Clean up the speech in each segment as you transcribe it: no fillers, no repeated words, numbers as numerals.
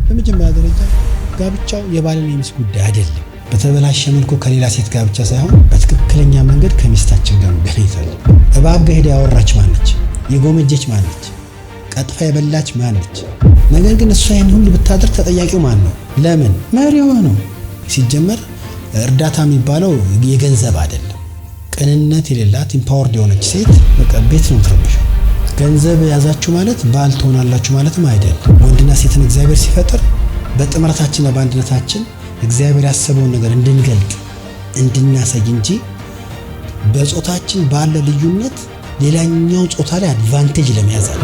በመጀመሪያ ደረጃ ጋብቻው የባልና የሚስት ጉዳይ አይደለም። በተበላሸ መልኩ ከሌላ ሴት ጋር ብቻ ሳይሆን በትክክለኛ መንገድ ከሚስታችን ጋር መገናኘት አለብን። እባብ ጋር ሄዳ ያወራች ማነች? የጎመጀች ማነች? ቀጥፋ የበላች ማነች? ነገር ግን እሷ ይህን ሁሉ ብታደርግ ተጠያቂው ማን ነው? ለምን? መሪዋ ነው። ሲጀመር እርዳታ የሚባለው የገንዘብ አይደለም። ቅንነት የሌላት ኢምፓወርድ የሆነች ሴት በቃ ቤት ነው ትረብሸው። ገንዘብ ያዛችሁ ማለት ባል ትሆናላችሁ ማለትም አይደለም። ወንድና ሴትን እግዚአብሔር ሲፈጥር በጥምረታችንና በአንድነታችን እግዚአብሔር ያሰበውን ነገር እንድንገልጥ እንድናሳይ እንጂ በጾታችን ባለ ልዩነት ሌላኛው ጾታ ላይ አድቫንቴጅ ለመያዝ አለ።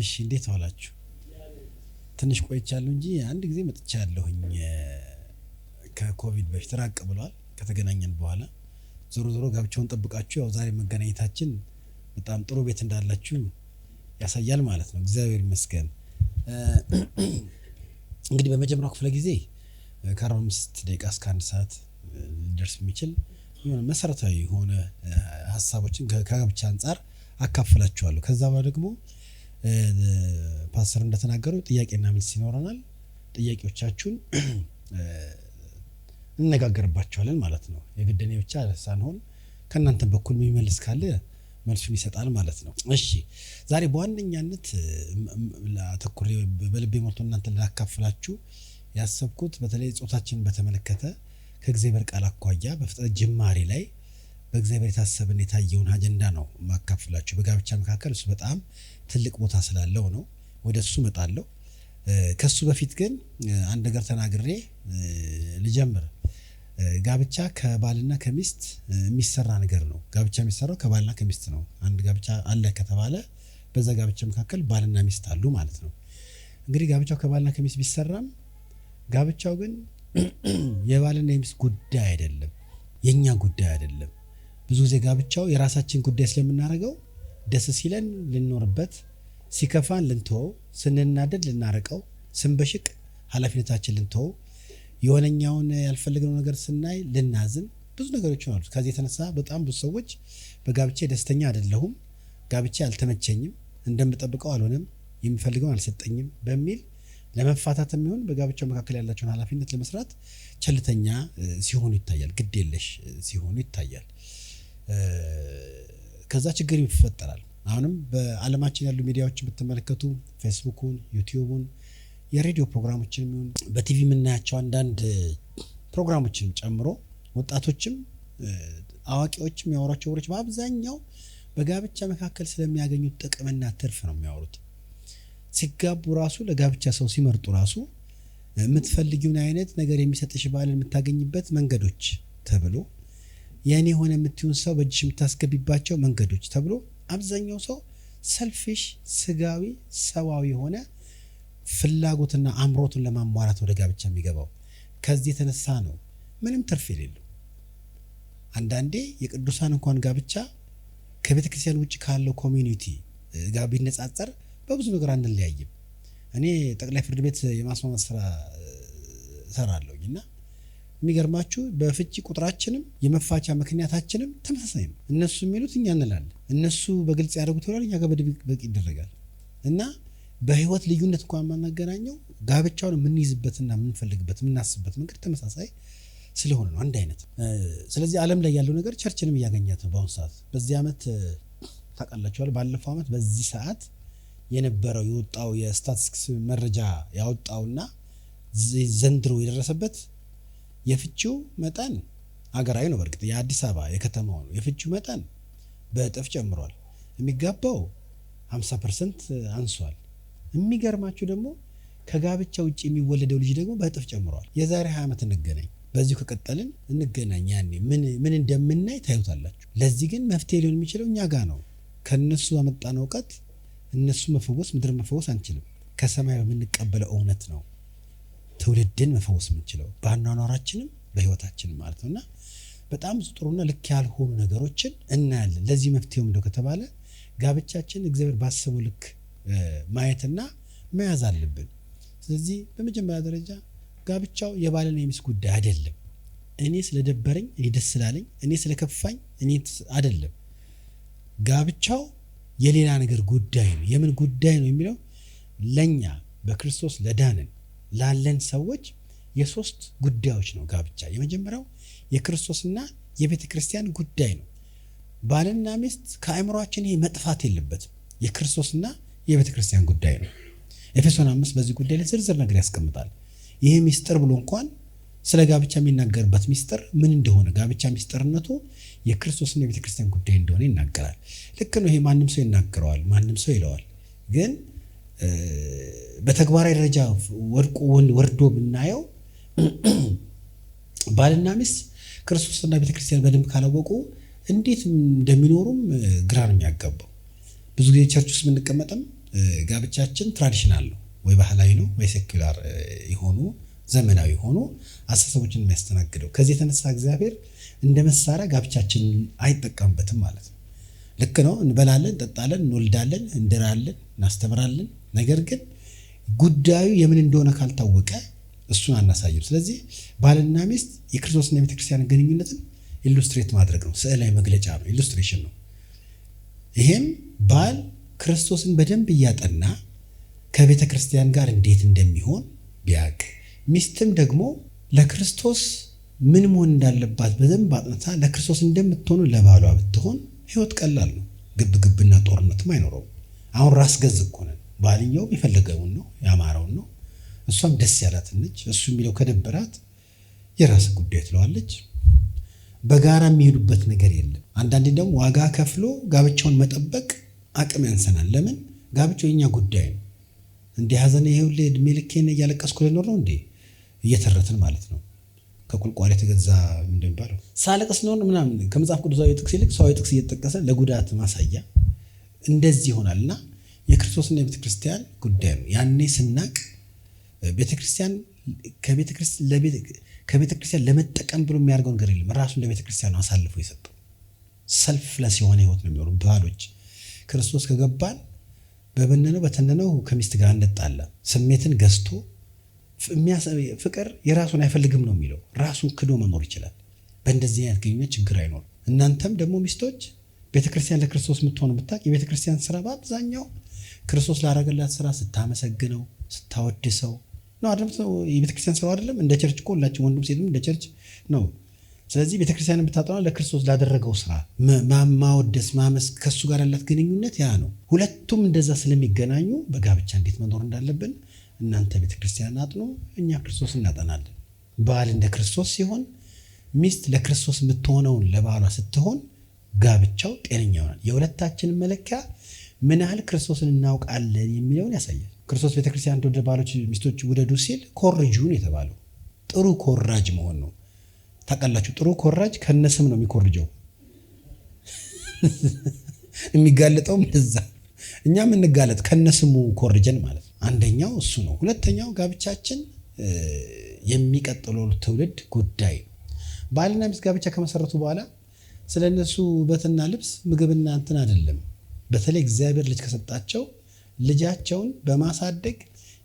እሺ እንዴት ዋላችሁ? ትንሽ ቆይቻለሁ እንጂ አንድ ጊዜ መጥቻለሁኝ ከኮቪድ በፊት ራቅ ብሏል ከተገናኘን በኋላ። ዞሮ ጋብቻውን ጠብቃችሁ ያው ዛሬ መገናኘታችን በጣም ጥሩ ቤት እንዳላችሁ ያሳያል ማለት ነው። እግዚአብሔር ይመስገን። እንግዲህ በመጀመሪያው ክፍለ ጊዜ ከ45 ደቂቃ እስከ 1 ሰዓት ሊደርስ የሚችል የሆነ መሰረታዊ የሆነ ሀሳቦችን ከጋብቻ አንፃር አካፍላችኋለሁ። ከዛ በኋላ ደግሞ ፓስተር እንደተናገሩ ጥያቄና መልስ ይኖረናል። ጥያቄዎቻችሁን እንነጋገርባቸዋለን ማለት ነው። የግድኔ ብቻ ሳንሆን ከእናንተ በኩል የሚመልስ ካለ መልሱን ይሰጣል ማለት ነው። እሺ ዛሬ በዋነኛነት አተኩሬ በልቤ ሞልቶ እናንተን ላካፍላችሁ ያሰብኩት በተለይ ጾታችንን በተመለከተ ከእግዚአብሔር ቃል አኳያ በፍጥረት ጅማሬ ላይ በእግዚአብሔር የታሰበን የታየውን አጀንዳ ነው ማካፍላችሁ። በጋብቻ መካከል እሱ በጣም ትልቅ ቦታ ስላለው ነው። ወደሱ መጣለው። ከሱ በፊት ግን አንድ ነገር ተናግሬ ልጀምር። ጋብቻ ከባልና ከሚስት የሚሰራ ነገር ነው። ጋብቻ የሚሰራው ከባልና ከሚስት ነው። አንድ ጋብቻ አለ ከተባለ በዛ ጋብቻ መካከል ባልና ሚስት አሉ ማለት ነው። እንግዲህ ጋብቻው ከባልና ከሚስት ቢሰራም ጋብቻው ግን የባልና የሚስት ጉዳይ አይደለም፣ የኛ ጉዳይ አይደለም። ብዙ ጊዜ ጋብቻው የራሳችን ጉዳይ ስለምናደርገው ደስ ሲለን ልንኖርበት፣ ሲከፋን ልንተወው፣ ስንናደድ ልናረቀው፣ ስንበሽቅ ኃላፊነታችን ልንተወው፣ የሆነኛውን ያልፈለግነው ነገር ስናይ ልናዝን፣ ብዙ ነገሮች አሉ። ከዚህ የተነሳ በጣም ብዙ ሰዎች በጋብቻ ደስተኛ አይደለሁም፣ ጋብቻ አልተመቸኝም፣ እንደምጠብቀው አልሆነም፣ የሚፈልገውን አልሰጠኝም በሚል ለመፋታት የሚሆን በጋብቻ መካከል ያላቸውን ኃላፊነት ለመስራት ቸልተኛ ሲሆኑ ይታያል፣ ግድ የለሽ ሲሆኑ ይታያል። ከዛ ችግር ይፈጠራል። አሁንም በዓለማችን ያሉ ሚዲያዎችን ብትመለከቱ ፌስቡኩን፣ ዩቲዩቡን፣ የሬዲዮ ፕሮግራሞችን የሚሆን በቲቪ የምናያቸው አንዳንድ ፕሮግራሞችን ጨምሮ ወጣቶችም አዋቂዎችም የሚያወሯቸው ወሬዎች በአብዛኛው በጋብቻ መካከል ስለሚያገኙት ጥቅምና ትርፍ ነው የሚያወሩት። ሲጋቡ ራሱ ለጋብቻ ሰው ሲመርጡ ራሱ የምትፈልጊውን አይነት ነገር የሚሰጥሽ ባልን የምታገኝበት መንገዶች ተብሎ የኔ ሆነ የምትዩን ሰው በእጅሽ የምታስገቢባቸው መንገዶች ተብሎ አብዛኛው ሰው ሰልፊሽ፣ ስጋዊ፣ ሰዋዊ የሆነ ፍላጎትና አምሮቱን ለማሟላት ወደ ጋብቻ የሚገባው። ከዚህ የተነሳ ነው ምንም ትርፍ የሌለው። አንዳንዴ የቅዱሳን እንኳን ጋብቻ ከቤተ ክርስቲያን ውጭ ካለው ኮሚኒቲ ጋር ቢነጻጸር በብዙ ነገር አንለያይም። እኔ ጠቅላይ ፍርድ ቤት የማስማማት ስራ እሰራለሁኝ እና የሚገርማችሁ በፍቺ ቁጥራችንም የመፋቻ ምክንያታችንም ተመሳሳይ ነው። እነሱ የሚሉት እኛ እንላለን፣ እነሱ በግልጽ ያደርጉት ይሆናል፣ እኛ ጋር በድብቅ ይደረጋል። እና በህይወት ልዩነት እንኳን የማናገናኘው ጋብቻውን የምንይዝበትና የምንፈልግበት የምናስብበት መንገድ ተመሳሳይ ስለሆነ ነው፣ አንድ አይነት። ስለዚህ ዓለም ላይ ያለው ነገር ቸርችንም እያገኛት ነው በአሁኑ ሰዓት። በዚህ ዓመት ታውቃላችኋል፣ ባለፈው ዓመት በዚህ ሰዓት የነበረው የወጣው የስታቲስቲክስ መረጃ ያወጣውና ዘንድሮ የደረሰበት የፍቺው መጠን አገራዊ ነው። በርግጥ የአዲስ አበባ የከተማው ነው። የፍቺው መጠን በእጥፍ ጨምሯል። የሚጋባው 50% አንሷል። የሚገርማችሁ ደግሞ ከጋብቻ ውጭ የሚወለደው ልጅ ደግሞ በእጥፍ ጨምሯል። የዛሬ 20 ዓመት እንገናኝ፣ በዚሁ ከቀጠልን እንገናኝ፣ ያኔ ምን እንደምናይ ታዩታላችሁ። ለዚህ ግን መፍትሄ ሊሆን የሚችለው እኛ ጋር ነው። ከነሱ ያመጣን እውቀት እነሱ መፈወስ ምድር መፈወስ አንችልም። ከሰማይ በምንቀበለው እውነት ነው ትውልድን መፈወስ የምንችለው በአኗኗራችንም በህይወታችንም ማለት ነውና በጣም ጥሩና ልክ ያልሆኑ ነገሮችን እናያለን። ለዚህ መፍትሄው ምንድነው ከተባለ ጋብቻችን እግዚአብሔር ባሰበው ልክ ማየትና መያዝ አለብን። ስለዚህ በመጀመሪያ ደረጃ ጋብቻው የባልና የሚስት ጉዳይ አይደለም። እኔ ስለደበረኝ፣ እኔ ደስ ስላለኝ፣ እኔ ስለከፋኝ እኔ አይደለም። ጋብቻው የሌላ ነገር ጉዳይ ነው። የምን ጉዳይ ነው የሚለው ለኛ በክርስቶስ ለዳንን ላለን ሰዎች የሶስት ጉዳዮች ነው ጋብቻ። የመጀመሪያው የክርስቶስና የቤተ ክርስቲያን ጉዳይ ነው። ባልና ሚስት ከአእምሯችን ይሄ መጥፋት የለበትም። የክርስቶስና የቤተ ክርስቲያን ጉዳይ ነው። ኤፌሶን 5 በዚህ ጉዳይ ላይ ዝርዝር ነገር ያስቀምጣል። ይሄ ሚስጥር ብሎ እንኳን ስለ ጋብቻ የሚናገርበት ሚስጥር ምን እንደሆነ ጋብቻ ሚስጥርነቱ የክርስቶስና የቤተ ክርስቲያን ጉዳይ እንደሆነ ይናገራል። ልክ ነው። ይሄ ማንም ሰው ይናገረዋል፣ ማንም ሰው ይለዋል። ግን በተግባራዊ ደረጃ ወርዶ ብናየው ባልና ሚስት ክርስቶስና ቤተ ክርስቲያን በደንብ ካላወቁ እንዴት እንደሚኖሩም ግራ ነው የሚያጋባው። ብዙ ጊዜ ቸርች ውስጥ የምንቀመጥም ጋብቻችን ትራዲሽናል ነው ወይ ባህላዊ ነው ወይ ሴኩላር የሆኑ ዘመናዊ የሆኑ አስተሳሰቦችን የሚያስተናግደው። ከዚህ የተነሳ እግዚአብሔር እንደ መሳሪያ ጋብቻችን አይጠቀምበትም ማለት ነው። ልክ ነው። እንበላለን፣ እንጠጣለን፣ እንወልዳለን፣ እንድራለን፣ እናስተምራለን። ነገር ግን ጉዳዩ የምን እንደሆነ ካልታወቀ እሱን አናሳይም። ስለዚህ ባልና ሚስት የክርስቶስና የቤተክርስቲያን ግንኙነትን ኢሉስትሬት ማድረግ ነው። ስዕላዊ መግለጫ ነው፣ ኢሉስትሬሽን ነው። ይሄም ባል ክርስቶስን በደንብ እያጠና ከቤተ ክርስቲያን ጋር እንዴት እንደሚሆን ቢያቅ፣ ሚስትም ደግሞ ለክርስቶስ ምን መሆን እንዳለባት በደንብ አጥንታ ለክርስቶስ እንደምትሆኑ ለባሏ ብትሆን ህይወት ቀላል ነው። ግብግብና ጦርነትም አይኖረውም። አሁን ራስ ገዝ እኮ ነን። ባልየው የፈለገውን ነው ያማረውን ነው፣ እሷም ደስ ያላትን ነች። እሱ የሚለው ከደበራት የራስ ጉዳይ ትለዋለች። በጋራ የሚሄዱበት ነገር የለም። አንዳንዴ ደግሞ ዋጋ ከፍሎ ጋብቻውን መጠበቅ አቅም ያንሰናል። ለምን? ጋብቻው የኛ ጉዳይ ነው። እንዲህ ሀዘን ይሄውል እድሜ ልኬን እያለቀስኩ ልኖር ነው እንዴ? እየተረትን ማለት ነው። ከቁልቋል የተገዛ እንደሚባለው ሳለቅስ ነው ምናምን ከመጽሐፍ ቅዱሳዊ ጥቅስ ይልቅ ሰዋዊ ጥቅስ እየተጠቀሰ ለጉዳት ማሳያ እንደዚህ ይሆናልና የክርስቶስና የቤተክርስቲያን ጉዳይ ነው። ያኔ ስናቅ ቤተክርስቲያን ከቤተክርስቲያን ለመጠቀም ብሎ የሚያደርገው ነገር የለም። ራሱን ለቤተክርስቲያን አሳልፎ የሰጠው ሰልፍለስ የሆነ ህይወት ነው የሚኖሩ ባሎች። ክርስቶስ ከገባን በበነነው በተነነው ከሚስት ጋር እንጣላ ስሜትን ገዝቶ ፍቅር የራሱን አይፈልግም ነው የሚለው። ራሱን ክዶ መኖር ይችላል። በእንደዚህ አይነት ግንኙነት ችግር አይኖርም። እናንተም ደግሞ ሚስቶች ቤተክርስቲያን ለክርስቶስ የምትሆነው ብታውቅ የቤተክርስቲያን ስራ በአብዛኛው ክርስቶስ ላደረገላት ስራ ስታመሰግነው ስታወድሰው ነው አይደል? የቤተክርስቲያን ስራው አይደለም? እንደ ቸርች እኮ ሁላችን ወንዱም ሴትም እንደ ቸርች ነው። ስለዚህ ቤተክርስቲያን ብታጠና ለክርስቶስ ላደረገው ስራ ማወደስ ማመስ ከሱ ጋር ያላት ግንኙነት ያ ነው። ሁለቱም እንደዛ ስለሚገናኙ በጋብቻ እንዴት መኖር እንዳለብን እናንተ ቤተክርስቲያን አጥኑ፣ እኛ ክርስቶስ እናጠናለን። ባል እንደ ክርስቶስ ሲሆን ሚስት ለክርስቶስ የምትሆነውን ለባሏ ስትሆን ጋብቻው ጤነኛ ይሆናል። የሁለታችንን መለኪያ ምን ያህል ክርስቶስን እናውቃለን የሚለውን ያሳያል። ክርስቶስ ቤተክርስቲያን እንደወደደ ባሎች ሚስቶች ውደዱ ሲል ኮርጁን የተባለው ጥሩ ኮራጅ መሆን ነው። ታውቃላችሁ፣ ጥሩ ኮራጅ ከነስም ነው የሚኮርጀው። የሚጋለጠውም እንደዛ። እኛ የምንጋለጥ ከነስሙ ኮርጀን ማለት ነው። አንደኛው እሱ ነው። ሁለተኛው ጋብቻችን የሚቀጥለው ትውልድ ጉዳይ። ባልና ሚስት ጋብቻ ከመሰረቱ በኋላ ስለነሱ ውበትና ልብስ ምግብና እንትን አይደለም። በተለይ እግዚአብሔር ልጅ ከሰጣቸው ልጃቸውን በማሳደግ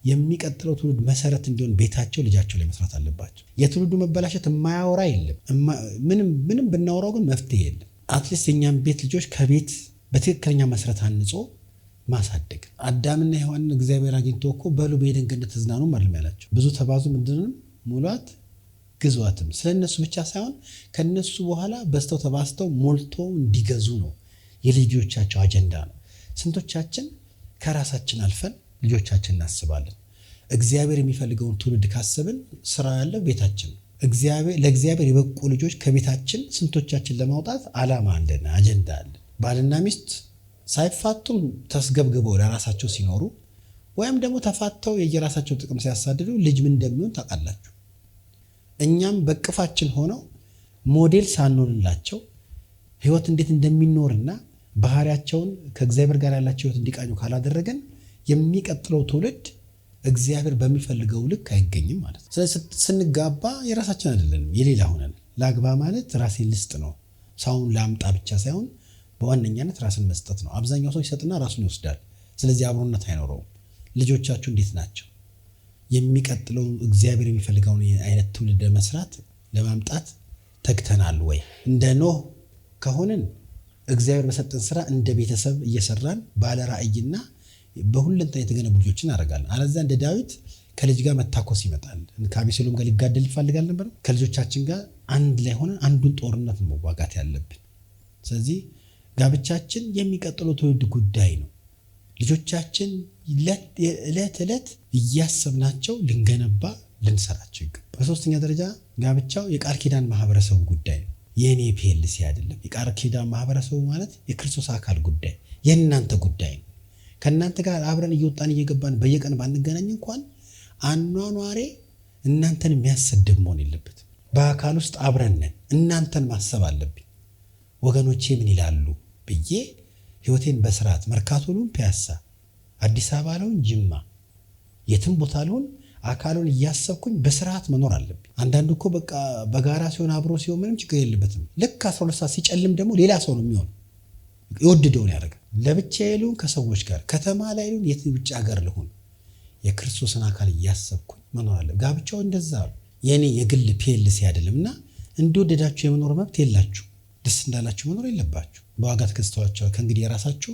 የሚቀጥለው ትውልድ መሰረት እንዲሆን ቤታቸው ልጃቸው ላይ መስራት አለባቸው። የትውልዱ መበላሸት የማያወራ የለም። ምንም ብናወራው ግን መፍትሄ የለም። አትሊስት የኛም ቤት ልጆች ከቤት በትክክለኛ መሰረት አንጾ ማሳደግ። አዳምና ሔዋንን እግዚአብሔር አግኝቶ እኮ በሉ በኤደን ገነት ተዝናኑ ማለት ያላቸው ብዙ ተባዙ ምድርን ሙሏት ግዟትም። ስለነሱ ብቻ ሳይሆን ከነሱ በኋላ በስተው ተባስተው ሞልቶ እንዲገዙ ነው የልጆቻቸው አጀንዳ ነው። ስንቶቻችን ከራሳችን አልፈን ልጆቻችን እናስባለን? እግዚአብሔር የሚፈልገውን ትውልድ ካሰብን ስራ ያለው ቤታችን ነው። ለእግዚአብሔር የበቁ ልጆች ከቤታችን ስንቶቻችን ለማውጣት አላማ አለን፣ አጀንዳ አለን። ባልና ሚስት ሳይፋቱም ተስገብግበው ለራሳቸው ሲኖሩ ወይም ደግሞ ተፋተው የየራሳቸው ጥቅም ሲያሳድዱ ልጅ ምን እንደሚሆን ታውቃላችሁ። እኛም በቅፋችን ሆነው ሞዴል ሳንሆንላቸው ህይወት እንዴት እንደሚኖርና ባህሪያቸውን ከእግዚአብሔር ጋር ያላቸው ህይወት እንዲቃኙ ካላደረገን የሚቀጥለው ትውልድ እግዚአብሔር በሚፈልገው ልክ አይገኝም ማለት ነው። ስለዚህ ስንጋባ የራሳችን አይደለንም፣ የሌላ ሆነን ላግባ ማለት ራሴን ልስጥ ነው። ሰውን ላምጣ ብቻ ሳይሆን በዋነኛነት ራስን መስጠት ነው። አብዛኛው ሰው ይሰጥና ራሱን ይወስዳል። ስለዚህ አብሮነት አይኖረውም። ልጆቻችሁ እንዴት ናቸው? የሚቀጥለው እግዚአብሔር የሚፈልገውን አይነት ትውልድ መስራት ለማምጣት ተግተናል ወይ? እንደ ኖህ ከሆነን እግዚአብሔር በሰጠን ስራ እንደ ቤተሰብ እየሰራን ባለ ራእይና በሁለንተና የተገነቡ ልጆችን አደርጋለን። አለዛ እንደ ዳዊት ከልጅ ጋር መታኮስ ይመጣል። ከአቤሴሎም ጋር ሊጋደል ይፈልጋል ነበር። ከልጆቻችን ጋር አንድ ላይ ሆነን አንዱን ጦርነት መዋጋት ያለብን። ስለዚህ ጋብቻችን የሚቀጥለው ትውልድ ጉዳይ ነው። ልጆቻችን ዕለት ዕለት እያሰብናቸው ልንገነባ ልንሰራቸው ይገባል። በሶስተኛ ደረጃ ጋብቻው የቃል ኪዳን ማህበረሰቡ ጉዳይ ነው። የኔ ፒኤልሲ አይደለም። የቃል ኪዳን ማህበረሰቡ ማለት የክርስቶስ አካል ጉዳይ፣ የእናንተ ጉዳይ ነው። ከእናንተ ጋር አብረን እየወጣን እየገባን በየቀን ባንገናኝ እንኳን አኗኗሬ እናንተን የሚያሰድብ መሆን የለበትም። በአካል ውስጥ አብረን ነን። እናንተን ማሰብ አለብኝ። ወገኖቼ ምን ይላሉ ብዬ ህይወቴን በስርዓት መርካቶ ልሁን፣ ፒያሳ፣ አዲስ አበባ ልሁን፣ ጅማ፣ የትም ቦታ ልሁን አካሉን እያሰብኩኝ በስርዓት መኖር አለብኝ። አንዳንዱ እኮ በቃ በጋራ ሲሆን አብሮ ሲሆን ምንም ችግር የለበትም። ልክ 12 ሰዓት ሲጨልም ደግሞ ሌላ ሰው ነው የሚሆን። የወደደውን ያደርጋል። ለብቻዬ ልሁን፣ ከሰዎች ጋር ከተማ ላይ ልሁን፣ የት ውጭ ሀገር ልሁን የክርስቶስን አካል እያሰብኩኝ መኖር አለብኝ። ጋብቻው እንደዛ ነው። የኔ የግል ፒኤልሲ አይደለምና እንደወደዳችሁ የመኖር መብት የላችሁ። ደስ እንዳላችሁ መኖር የለባችሁ። በዋጋ ተገዝታችኋል። ከእንግዲህ የራሳችሁ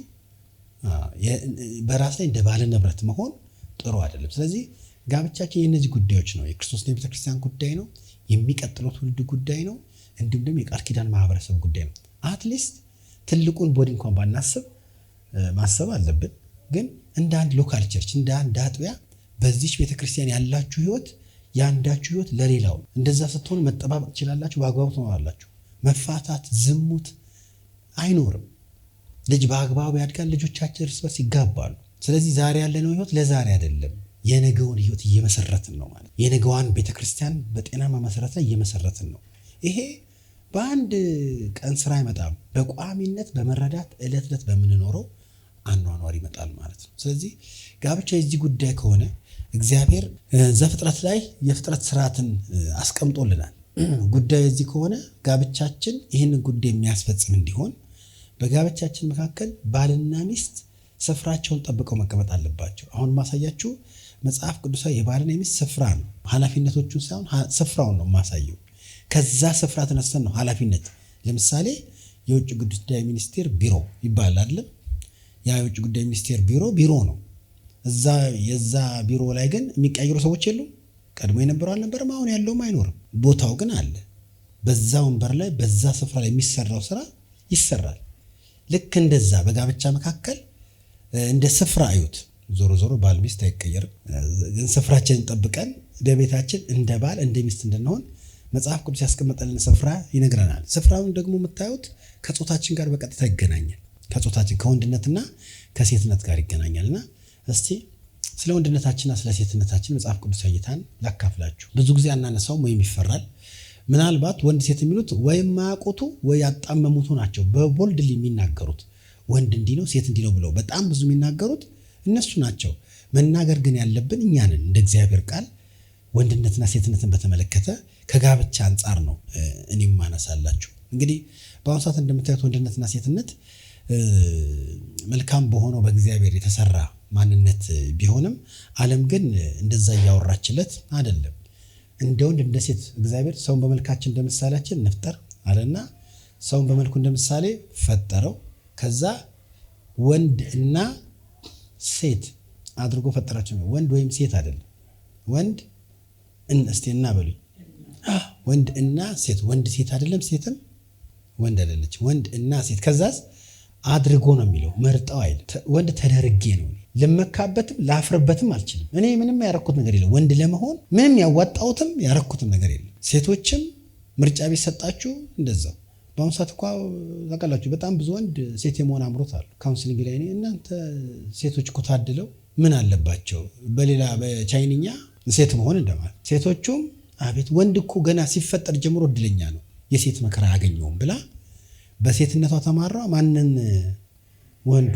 በራስ ላይ እንደ ባለ ንብረት መሆን ጥሩ አይደለም። ስለዚህ ጋብቻችን የእነዚህ ጉዳዮች ነው። የክርስቶስና የቤተክርስቲያን ጉዳይ ነው። የሚቀጥለው ትውልድ ጉዳይ ነው። እንዲሁም ደግሞ የቃል ኪዳን ማህበረሰብ ጉዳይ ነው። አትሊስት ትልቁን ቦዲ እንኳን ባናስብ ማሰብ አለብን። ግን እንደ አንድ ሎካል ቸርች፣ እንደ አንድ አጥቢያ በዚች ቤተክርስቲያን ያላችሁ ህይወት ያንዳችሁ ህይወት ለሌላው እንደዛ ስትሆኑ መጠባበቅ ትችላላችሁ። በአግባቡ ትኖራላችሁ። መፋታት፣ ዝሙት አይኖርም። ልጅ በአግባቡ ያድጋል። ልጆቻችን እርስ በርስ ይጋባሉ። ስለዚህ ዛሬ ያለነው ህይወት ለዛሬ አይደለም። የነገውን ህይወት እየመሰረትን ነው ማለት። የነገዋን ቤተክርስቲያን በጤናማ መሰረት ላይ እየመሰረትን ነው። ይሄ በአንድ ቀን ስራ አይመጣም። በቋሚነት በመረዳት ዕለት ዕለት በምንኖረው አኗኗር ይመጣል ማለት ነው። ስለዚህ ጋብቻ የዚህ ጉዳይ ከሆነ እግዚአብሔር ዘፍጥረት ላይ የፍጥረት ስርዓትን አስቀምጦልናል። ጉዳዩ የዚህ ከሆነ ጋብቻችን ይህንን ጉዳይ የሚያስፈጽም እንዲሆን በጋብቻችን መካከል ባልና ሚስት ስፍራቸውን ጠብቀው መቀመጥ አለባቸው። አሁን ማሳያችሁ መጽሐፍ ቅዱሳዊ የባልና የሚስት ስፍራ ነው። ኃላፊነቶቹን ሳይሆን ስፍራውን ነው ማሳየው። ከዛ ስፍራ ተነስተን ነው ኃላፊነት። ለምሳሌ የውጭ ጉዳይ ሚኒስቴር ቢሮ ይባላል አይደለም? ያ የውጭ ጉዳይ ሚኒስቴር ቢሮ ነው። እዛ የዛ ቢሮ ላይ ግን የሚቀይሩ ሰዎች የሉም። ቀድሞ የነበረው አልነበረም፣ አሁን ያለውም አይኖርም። ቦታው ግን አለ። በዛ ወንበር ላይ በዛ ስፍራ ላይ የሚሰራው ስራ ይሰራል። ልክ እንደዛ በጋብቻ መካከል እንደ ስፍራ አዩት። ዞሮ ዞሮ ባል ሚስት አይቀየርም። ግን ስፍራችንን ጠብቀን በቤታችን እንደ ባል እንደ ሚስት እንድንሆን መጽሐፍ ቅዱስ ያስቀመጠልን ስፍራ ይነግረናል። ስፍራውን ደግሞ የምታዩት ከጾታችን ጋር በቀጥታ ይገናኛል። ከጾታችን ከወንድነትና ከሴትነት ጋር ይገናኛልና እስቲ ስለ ወንድነታችንና ስለ ሴትነታችን መጽሐፍ ቅዱስ እይታን ላካፍላችሁ። ብዙ ጊዜ አናነሳውም ወይም ይፈራል። ምናልባት ወንድ ሴት የሚሉት ወይም ማያውቁቱ ወይ ያጣመሙቱ ናቸው። በቦልድሊ የሚናገሩት ወንድ እንዲህ ነው ሴት እንዲህ ነው ብለው በጣም ብዙ የሚናገሩት እነሱ ናቸው። መናገር ግን ያለብን እኛ ነን። እንደ እግዚአብሔር ቃል ወንድነትና ሴትነትን በተመለከተ ከጋብቻ አንጻር ነው እኔም ማነሳላችሁ። እንግዲህ በአሁኑ ሰዓት እንደምታዩት ወንድነትና ሴትነት መልካም በሆነው በእግዚአብሔር የተሰራ ማንነት ቢሆንም ዓለም ግን እንደዛ እያወራችለት አይደለም። እንደ ወንድ እንደ ሴት እግዚአብሔር ሰውን በመልካችን እንደ ምሳሌያችን እንፍጠር አለና ሰውን በመልኩ እንደ ምሳሌ ፈጠረው። ከዛ ወንድ እና ሴት አድርጎ ፈጠራቸው። ወንድ ወይም ሴት አይደለም። ወንድ እስቲ እና በሉኝ። ወንድ እና ሴት፣ ወንድ ሴት አይደለም፣ ሴትም ወንድ አይደለች። ወንድ እና ሴት ከዛስ አድርጎ ነው የሚለው፣ መርጠው አይደል። ወንድ ተደርጌ ነው። ልመካበትም ላፍርበትም አልችልም። እኔ ምንም ያረኩት ነገር የለም። ወንድ ለመሆን ምንም ያዋጣሁትም ያረኩትም ነገር የለም። ሴቶችም ምርጫ ቢሰጣችሁ እንደዛው። በአሁኑ ሰዓት እኮ ታውቃላችሁ በጣም ብዙ ወንድ ሴት የመሆን አምሮት አሉ። ካውንስሊንግ ላይ እናንተ ሴቶች እኮ ታድለው ምን አለባቸው? በሌላ በቻይንኛ ሴት መሆን እንደማለት። ሴቶቹም አቤት ወንድ እኮ ገና ሲፈጠር ጀምሮ እድለኛ ነው የሴት መከራ አያገኘውም ብላ በሴትነቷ ተማራ ማንን ወንዱ።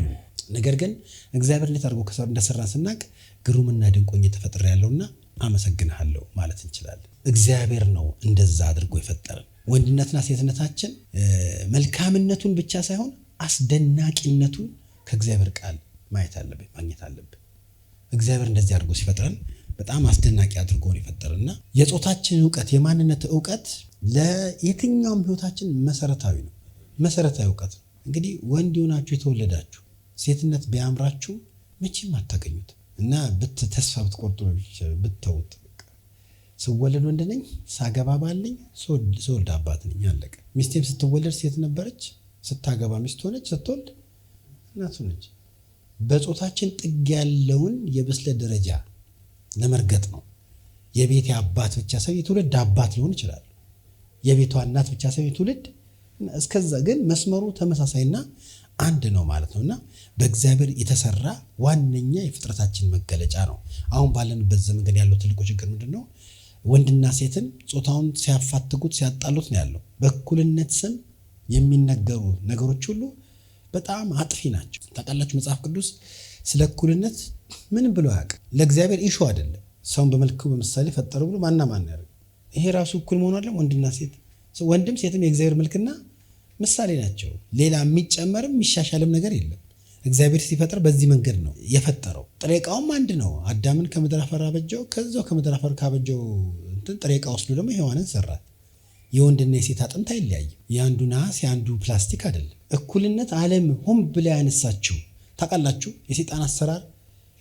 ነገር ግን እግዚአብሔር እንዴት አድርጎ እንደሰራን ስናቅ ግሩምና ድንቆኝ ተፈጥሬ ያለውና አመሰግናለሁ ማለት እንችላለን። እግዚአብሔር ነው እንደዛ አድርጎ የፈጠረን። ወንድነትና ሴትነታችን መልካምነቱን ብቻ ሳይሆን አስደናቂነቱን ከእግዚአብሔር ቃል ማየት አለብን፣ ማግኘት አለብን። እግዚአብሔር እንደዚህ አድርጎ ሲፈጥረን በጣም አስደናቂ አድርጎ ነው የፈጠረና የጾታችን ዕውቀት፣ የማንነት ዕውቀት ለየትኛውም ህይወታችን መሰረታዊ ነው። መሰረታዊ ዕውቀት ነው። እንግዲህ ወንድ ሆናችሁ የተወለዳችሁ ሴትነት ቢያምራችሁ መቼም አታገኙት እና ተስፋ ብትቆርጡ ብትተውት፣ ስወለድ ወንድ ነኝ፣ ሳገባ ባል ነኝ፣ ስወልድ አባት ነኝ፣ አለቀ። ሚስቴም ስትወለድ ሴት ነበረች፣ ስታገባ ሚስት ሆነች፣ ስትወልድ እናት ሆነች። በጾታችን ጥግ ያለውን የብስለት ደረጃ ለመርገጥ ነው። የቤቴ አባት ብቻ ሳይሆን የትውልድ አባት ሊሆን ይችላል። የቤቷ እናት ብቻ ሳይሆን የትውልድ እስከዛ ግን መስመሩ ተመሳሳይና አንድ ነው ማለት ነውና በእግዚአብሔር የተሰራ ዋነኛ የፍጥረታችን መገለጫ ነው። አሁን ባለንበት ዘመን ግን ያለው ትልቁ ችግር ምንድነው? ወንድና ሴትን ጾታውን ሲያፋትጉት ሲያጣሉት ነው ያለው። በእኩልነት ስም የሚነገሩ ነገሮች ሁሉ በጣም አጥፊ ናቸው። ታውቃላችሁ መጽሐፍ ቅዱስ ስለ እኩልነት ምንም ብሎ አያውቅም። ለእግዚአብሔር ኢሹ አይደለም። ሰውን በመልኩ በምሳሌ ፈጠረ ብሎ ማን ያደርግ? ይሄ ራሱ እኩል መሆኑ አይደለም? ወንድና ሴት፣ ወንድም ሴትም የእግዚአብሔር መልክና ምሳሌ ናቸው። ሌላ የሚጨመርም የሚሻሻልም ነገር የለም። እግዚአብሔር ሲፈጥር በዚህ መንገድ ነው የፈጠረው። ጥሬ ዕቃውም አንድ ነው። አዳምን ከምድር አፈር አበጀው። ከዛው ከምድር አፈር ካበጀው ጥሬ ዕቃ ወስዶ ደግሞ ሔዋንን ሰራት። የወንድና የሴት አጥንት አይለያይም። የአንዱ ነሐስ የአንዱ ፕላስቲክ አይደለም። እኩልነት ዓለም ሆን ብላ ያነሳችው። ታውቃላችሁ የሰይጣን አሰራር፣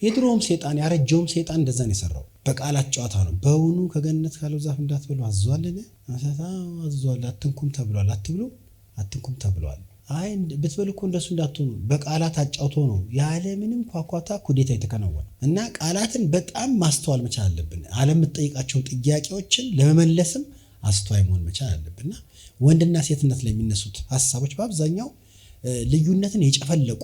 የድሮውም ሰይጣን ያረጀውም ሰይጣን እንደዛ ነው የሰራው። በቃላት ጨዋታ ነው። በውኑ ከገነት ካለው ዛፍ እንዳትበሉ አዟልን? አዟል። አትንኩም ተብሏል። አትብሉ አትንኩም ተብሏል። አይ ብትበሉ እኮ እንደሱ እንዳትሆኑ በቃላት አጫውቶ ነው ያለምንም ኳኳታ ኩዴታ የተከናወነ እና ቃላትን በጣም ማስተዋል መቻል አለብን። ዓለም የምትጠይቃቸውን ጥያቄዎችን ለመመለስም አስተዋይ መሆን መቻል አለብንና ወንድና ሴትነት ላይ የሚነሱት ሀሳቦች በአብዛኛው ልዩነትን የጨፈለቁ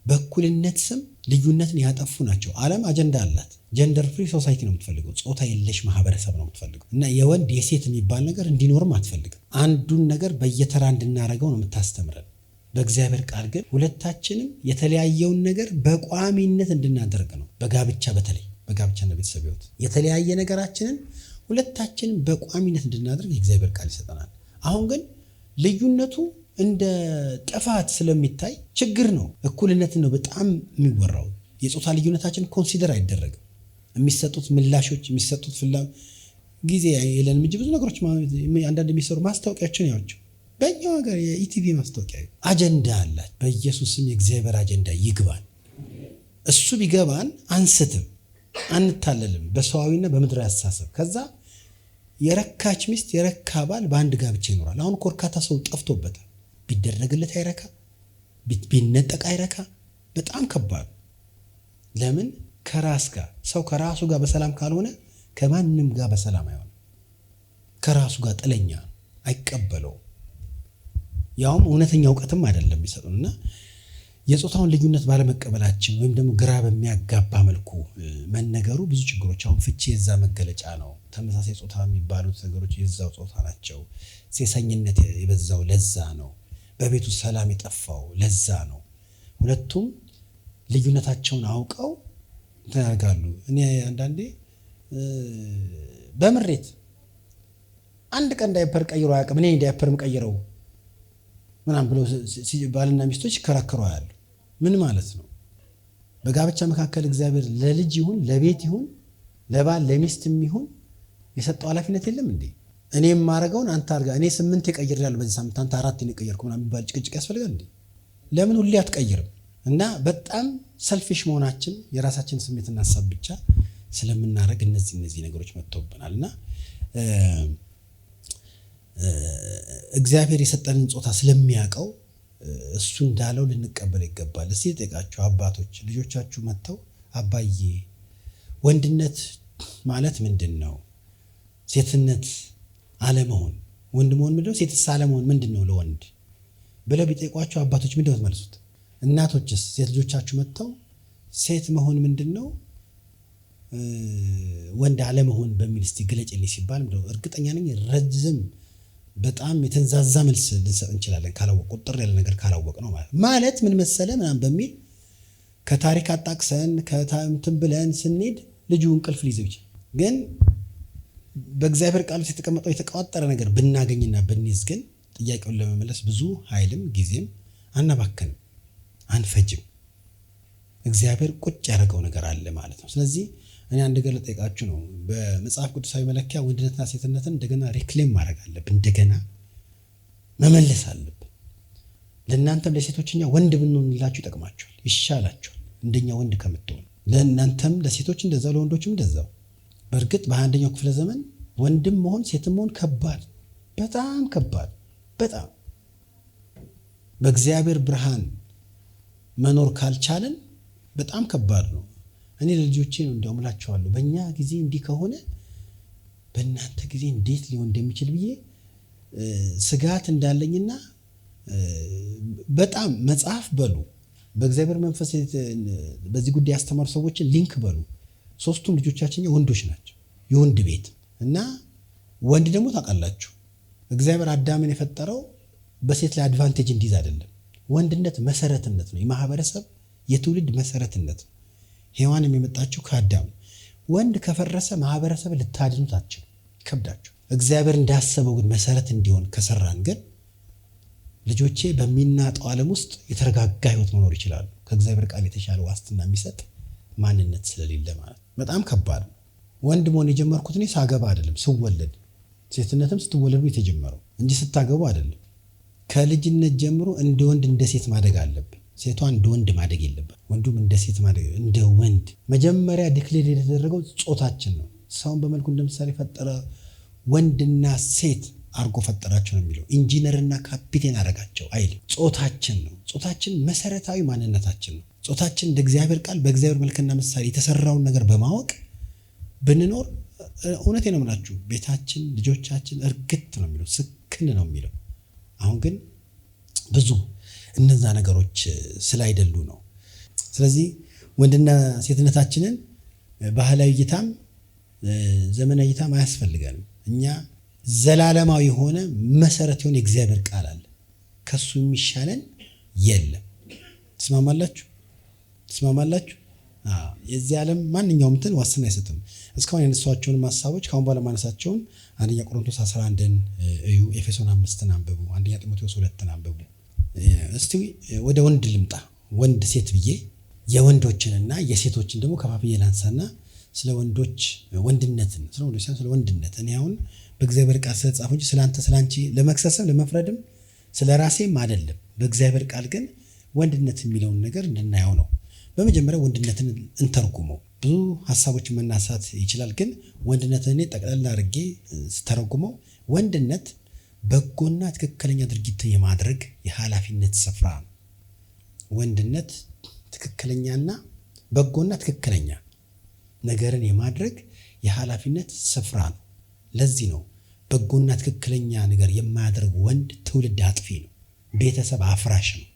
በእኩልነት ስም ልዩነትን ያጠፉ ናቸው። ዓለም አጀንዳ አላት። ጀንደር ፍሪ ሶሳይቲ ነው የምትፈልገው። ጾታ የለሽ ማህበረሰብ ነው የምትፈልገው እና የወንድ የሴት የሚባል ነገር እንዲኖርም አትፈልግም። አንዱን ነገር በየተራ እንድናረገው ነው የምታስተምረን። በእግዚአብሔር ቃል ግን ሁለታችንም የተለያየውን ነገር በቋሚነት እንድናደርግ ነው። በጋብቻ በተለይ በጋብቻና ቤተሰብ ሕይወት የተለያየ ነገራችንን ሁለታችንም በቋሚነት እንድናደርግ የእግዚአብሔር ቃል ይሰጠናል። አሁን ግን ልዩነቱ እንደ ጥፋት ስለሚታይ ችግር ነው። እኩልነትን ነው በጣም የሚወራው። የጾታ ልዩነታችን ኮንሲደር አይደረግም። የሚሰጡት ምላሾች የሚሰጡት ጊዜ የለንም እንጂ ብዙ ነገሮች አንዳንድ የሚሰሩ ማስታወቂያዎችን ያቸው በእኛው ሀገር የኢቲቪ ማስታወቂያ አጀንዳ አላት። በኢየሱስም የእግዚአብሔር አጀንዳ ይግባን። እሱ ቢገባን አንስትም፣ አንታለልም በሰዋዊና በምድራዊ አስተሳሰብ። ከዛ የረካች ሚስት የረካ ባል በአንድ ጋብቻ ይኖራል። አሁን ኮርካታ ሰው ጠፍቶበታል። ቢደረግለት አይረካ፣ ቢነጠቅ አይረካ። በጣም ከባድ። ለምን? ከራስ ጋር ሰው ከራሱ ጋር በሰላም ካልሆነ ከማንም ጋር በሰላም አይሆንም። ከራሱ ጋር ጥለኛ አይቀበለውም። ያውም እውነተኛ እውቀትም አይደለም የሚሰጡንና የጾታውን ልዩነት ባለመቀበላችን ወይም ደግሞ ግራ በሚያጋባ መልኩ መነገሩ ብዙ ችግሮች። አሁን ፍቺ የዛ መገለጫ ነው። ተመሳሳይ ጾታ የሚባሉት ነገሮች የዛው ጾታ ናቸው። ሴሰኝነት የበዛው ለዛ ነው። በቤቱ ሰላም የጠፋው ለዛ ነው። ሁለቱም ልዩነታቸውን አውቀው ያደርጋሉ። እኔ አንዳንዴ በምሬት አንድ ቀን ዳይፐር ቀይሮ አያውቅም። እኔ ዳይፐር የምቀይረው ምናምን ብለው ባልና ሚስቶች ይከራከሩ ያሉ። ምን ማለት ነው? በጋብቻ መካከል እግዚአብሔር ለልጅ ይሁን ለቤት ይሁን ለባል ለሚስትም ይሁን የሰጠው ኃላፊነት የለም እንዴ? እኔ የማረገውን አንተ አርጋ። እኔ 8 ቀይሬያለሁ በዚህ ሳምንት አንተ 4 ቀየርኩ ምናምን የሚባል ጭቅጭቅ ያስፈልጋል እንዴ? ለምን ሁሌ አትቀይርም? እና በጣም ሰልፊሽ መሆናችን የራሳችን ስሜትና ሀሳብ ብቻ ስለምናረግ እነዚህ ነገሮች መጥተውብናልና እግዚአብሔር የሰጠንን ጾታ ስለሚያውቀው እሱ እንዳለው ልንቀበል ይገባል። እስቲ ጠይቃችሁ አባቶች ልጆቻችሁ መጥተው አባዬ ወንድነት ማለት ምንድን ነው? ሴትነት አለመሆን ወንድ መሆን ምንድን ነው? ሴትስ አለመሆን ምንድን ነው ለወንድ ብለው ቢጠይቋችሁ አባቶች ምንድን ነው የምትመልሱት? እናቶችስ ሴት ልጆቻችሁ መጥተው ሴት መሆን ምንድን ነው ወንድ አለመሆን በሚል እስቲ ግለጭልኝ ሲባል እርግጠኛ ነኝ ረጅም በጣም የተንዛዛ መልስ ልንሰጥ እንችላለን። ካላወቅ ቁጥር ያለ ነገር ካላወቅ ነው ማለት ምን መሰለ ምናምን በሚል ከታሪክ አጣቅሰን ከታምትን ብለን ስንሄድ ልጁ እንቅልፍ ሊይዘው ይችላል። ግን በእግዚአብሔር ቃል ውስጥ የተቀመጠው የተቋጠረ ነገር ብናገኝና ብንይዝ ግን ጥያቄውን ለመመለስ ብዙ ኃይልም ጊዜም አናባክንም፣ አንፈጅም። እግዚአብሔር ቁጭ ያደረገው ነገር አለ ማለት ነው። ስለዚህ እኔ አንድ ነገር ልጠይቃችሁ ነው። በመጽሐፍ ቅዱሳዊ መለኪያ ወንድነትና ሴትነትን እንደገና ሪክሌም ማድረግ አለብን፣ እንደገና መመለስ አለብን። ለእናንተም ለሴቶችኛ ወንድ ብንሆንላችሁ ይጠቅማችኋል፣ ይሻላችኋል እንደኛ ወንድ ከምትሆኑ። ለእናንተም ለሴቶች እንደዛው ለወንዶችም እንደዛው። በእርግጥ በ21ኛው ክፍለ ዘመን ወንድም መሆን ሴትም መሆን ከባድ፣ በጣም ከባድ፣ በጣም በእግዚአብሔር ብርሃን መኖር ካልቻለን በጣም ከባድ ነው። እኔ ለልጆቼ ነው እንደውም እላቸዋለሁ በእኛ ጊዜ እንዲህ ከሆነ በእናንተ ጊዜ እንዴት ሊሆን እንደሚችል ብዬ ስጋት እንዳለኝና በጣም መጽሐፍ በሉ በእግዚአብሔር መንፈስ በዚህ ጉዳይ ያስተማሩ ሰዎችን ሊንክ በሉ። 3ቱም ልጆቻችን ወንዶች ናቸው፣ የወንድ ቤት እና ወንድ ደግሞ ታውቃላችሁ እግዚአብሔር አዳምን የፈጠረው በሴት ላይ አድቫንቴጅ እንዲይዝ አይደለም። ወንድነት መሰረትነት ነው፣ የማህበረሰብ የትውልድ መሰረትነት ነው። ሔዋንም የመጣችው ከአዳም። ወንድ ከፈረሰ ማህበረሰብ ልታድኑት አትችሉ፣ ከብዳችሁ። እግዚአብሔር እንዳሰበው ግን መሰረት እንዲሆን ከሰራን ግን ልጆቼ በሚናጠው ዓለም ውስጥ የተረጋጋ ህይወት መኖር ይችላሉ። ከእግዚአብሔር ቃል የተሻለ ዋስትና የሚሰጥ ማንነት ስለሌለ ማለት በጣም ከባድ ነው። ወንድ መሆን የጀመርኩት እኔ ሳገባ አይደለም፣ ስወለድ። ሴትነትም ስትወለዱ የተጀመረው እንጂ ስታገቡ አይደለም። ከልጅነት ጀምሮ እንደ ወንድ እንደ ሴት ማደግ አለብን። ሴቷ እንደ ወንድ ማደግ የለበት፣ ወንዱም እንደ ሴት ማደግ እንደ ወንድ። መጀመሪያ ዲክሌር የተደረገው ጾታችን ነው። ሰውን በመልኩ እንደምሳሌ ፈጠረ፣ ወንድና ሴት አርጎ ፈጠራቸው ነው የሚለው። ኢንጂነርና ካፒቴን አረጋቸው አይልም። ጾታችን ነው። ጾታችን መሰረታዊ ማንነታችን ነው። ጾታችን እንደ እግዚአብሔር ቃል በእግዚአብሔር መልክና ምሳሌ የተሰራውን ነገር በማወቅ ብንኖር እውነቴ ነው የምላችሁ ቤታችን፣ ልጆቻችን እርግጥ ነው የሚለው፣ ስክን ነው የሚለው። አሁን ግን ብዙ እነዛ ነገሮች ስላይደሉ ነው። ስለዚህ ወንድና ሴትነታችንን ባህላዊ እይታም ዘመናዊ እይታም አያስፈልገንም። እኛ ዘላለማዊ የሆነ መሰረት የሆነ የእግዚአብሔር ቃል አለ፣ ከሱ የሚሻለን የለም። ትስማማላችሁ? የዚህ ዓለም ማንኛውም እንትን ዋስትና አይሰጥም። እስካሁን ያነሷቸውን ሀሳቦች ካሁን በኋላ ማነሳቸውን 1 ቆሮንቶስ 11ን እዩ፣ ኤፌሶን 5ን አንብቡ፣ 1 ጢሞቴዎስ 2ን አንብቡ። እስቲ ወደ ወንድ ልምጣ። ወንድ ሴት ብዬ የወንዶችንና የሴቶችን ደግሞ ከፋፍዬ ላንሳና ስለ ወንዶች ወንድነትን ስለ ወንድነት እኔ አሁን በእግዚአብሔር ቃል ስለጻፈ እንጂ ስለአንተ ስላንቺ ለመክሰስም ለመፍረድም ስለራሴም አይደለም። በእግዚአብሔር ቃል ግን ወንድነት የሚለውን ነገር እንድናየው ነው። በመጀመሪያ ወንድነትን እንተርጉመው። ብዙ ሀሳቦች መናሳት ይችላል፣ ግን ወንድነትን እኔ ጠቅላላ አድርጌ ስተረጉመው ወንድነት በጎና ትክክለኛ ድርጊትን የማድረግ የኃላፊነት ስፍራ ነው። ወንድነት ትክክለኛና በጎና ትክክለኛ ነገርን የማድረግ የኃላፊነት ስፍራ ነው። ለዚህ ነው በጎና ትክክለኛ ነገር የማያደርግ ወንድ ትውልድ አጥፊ ነው፣ ቤተሰብ አፍራሽ ነው፣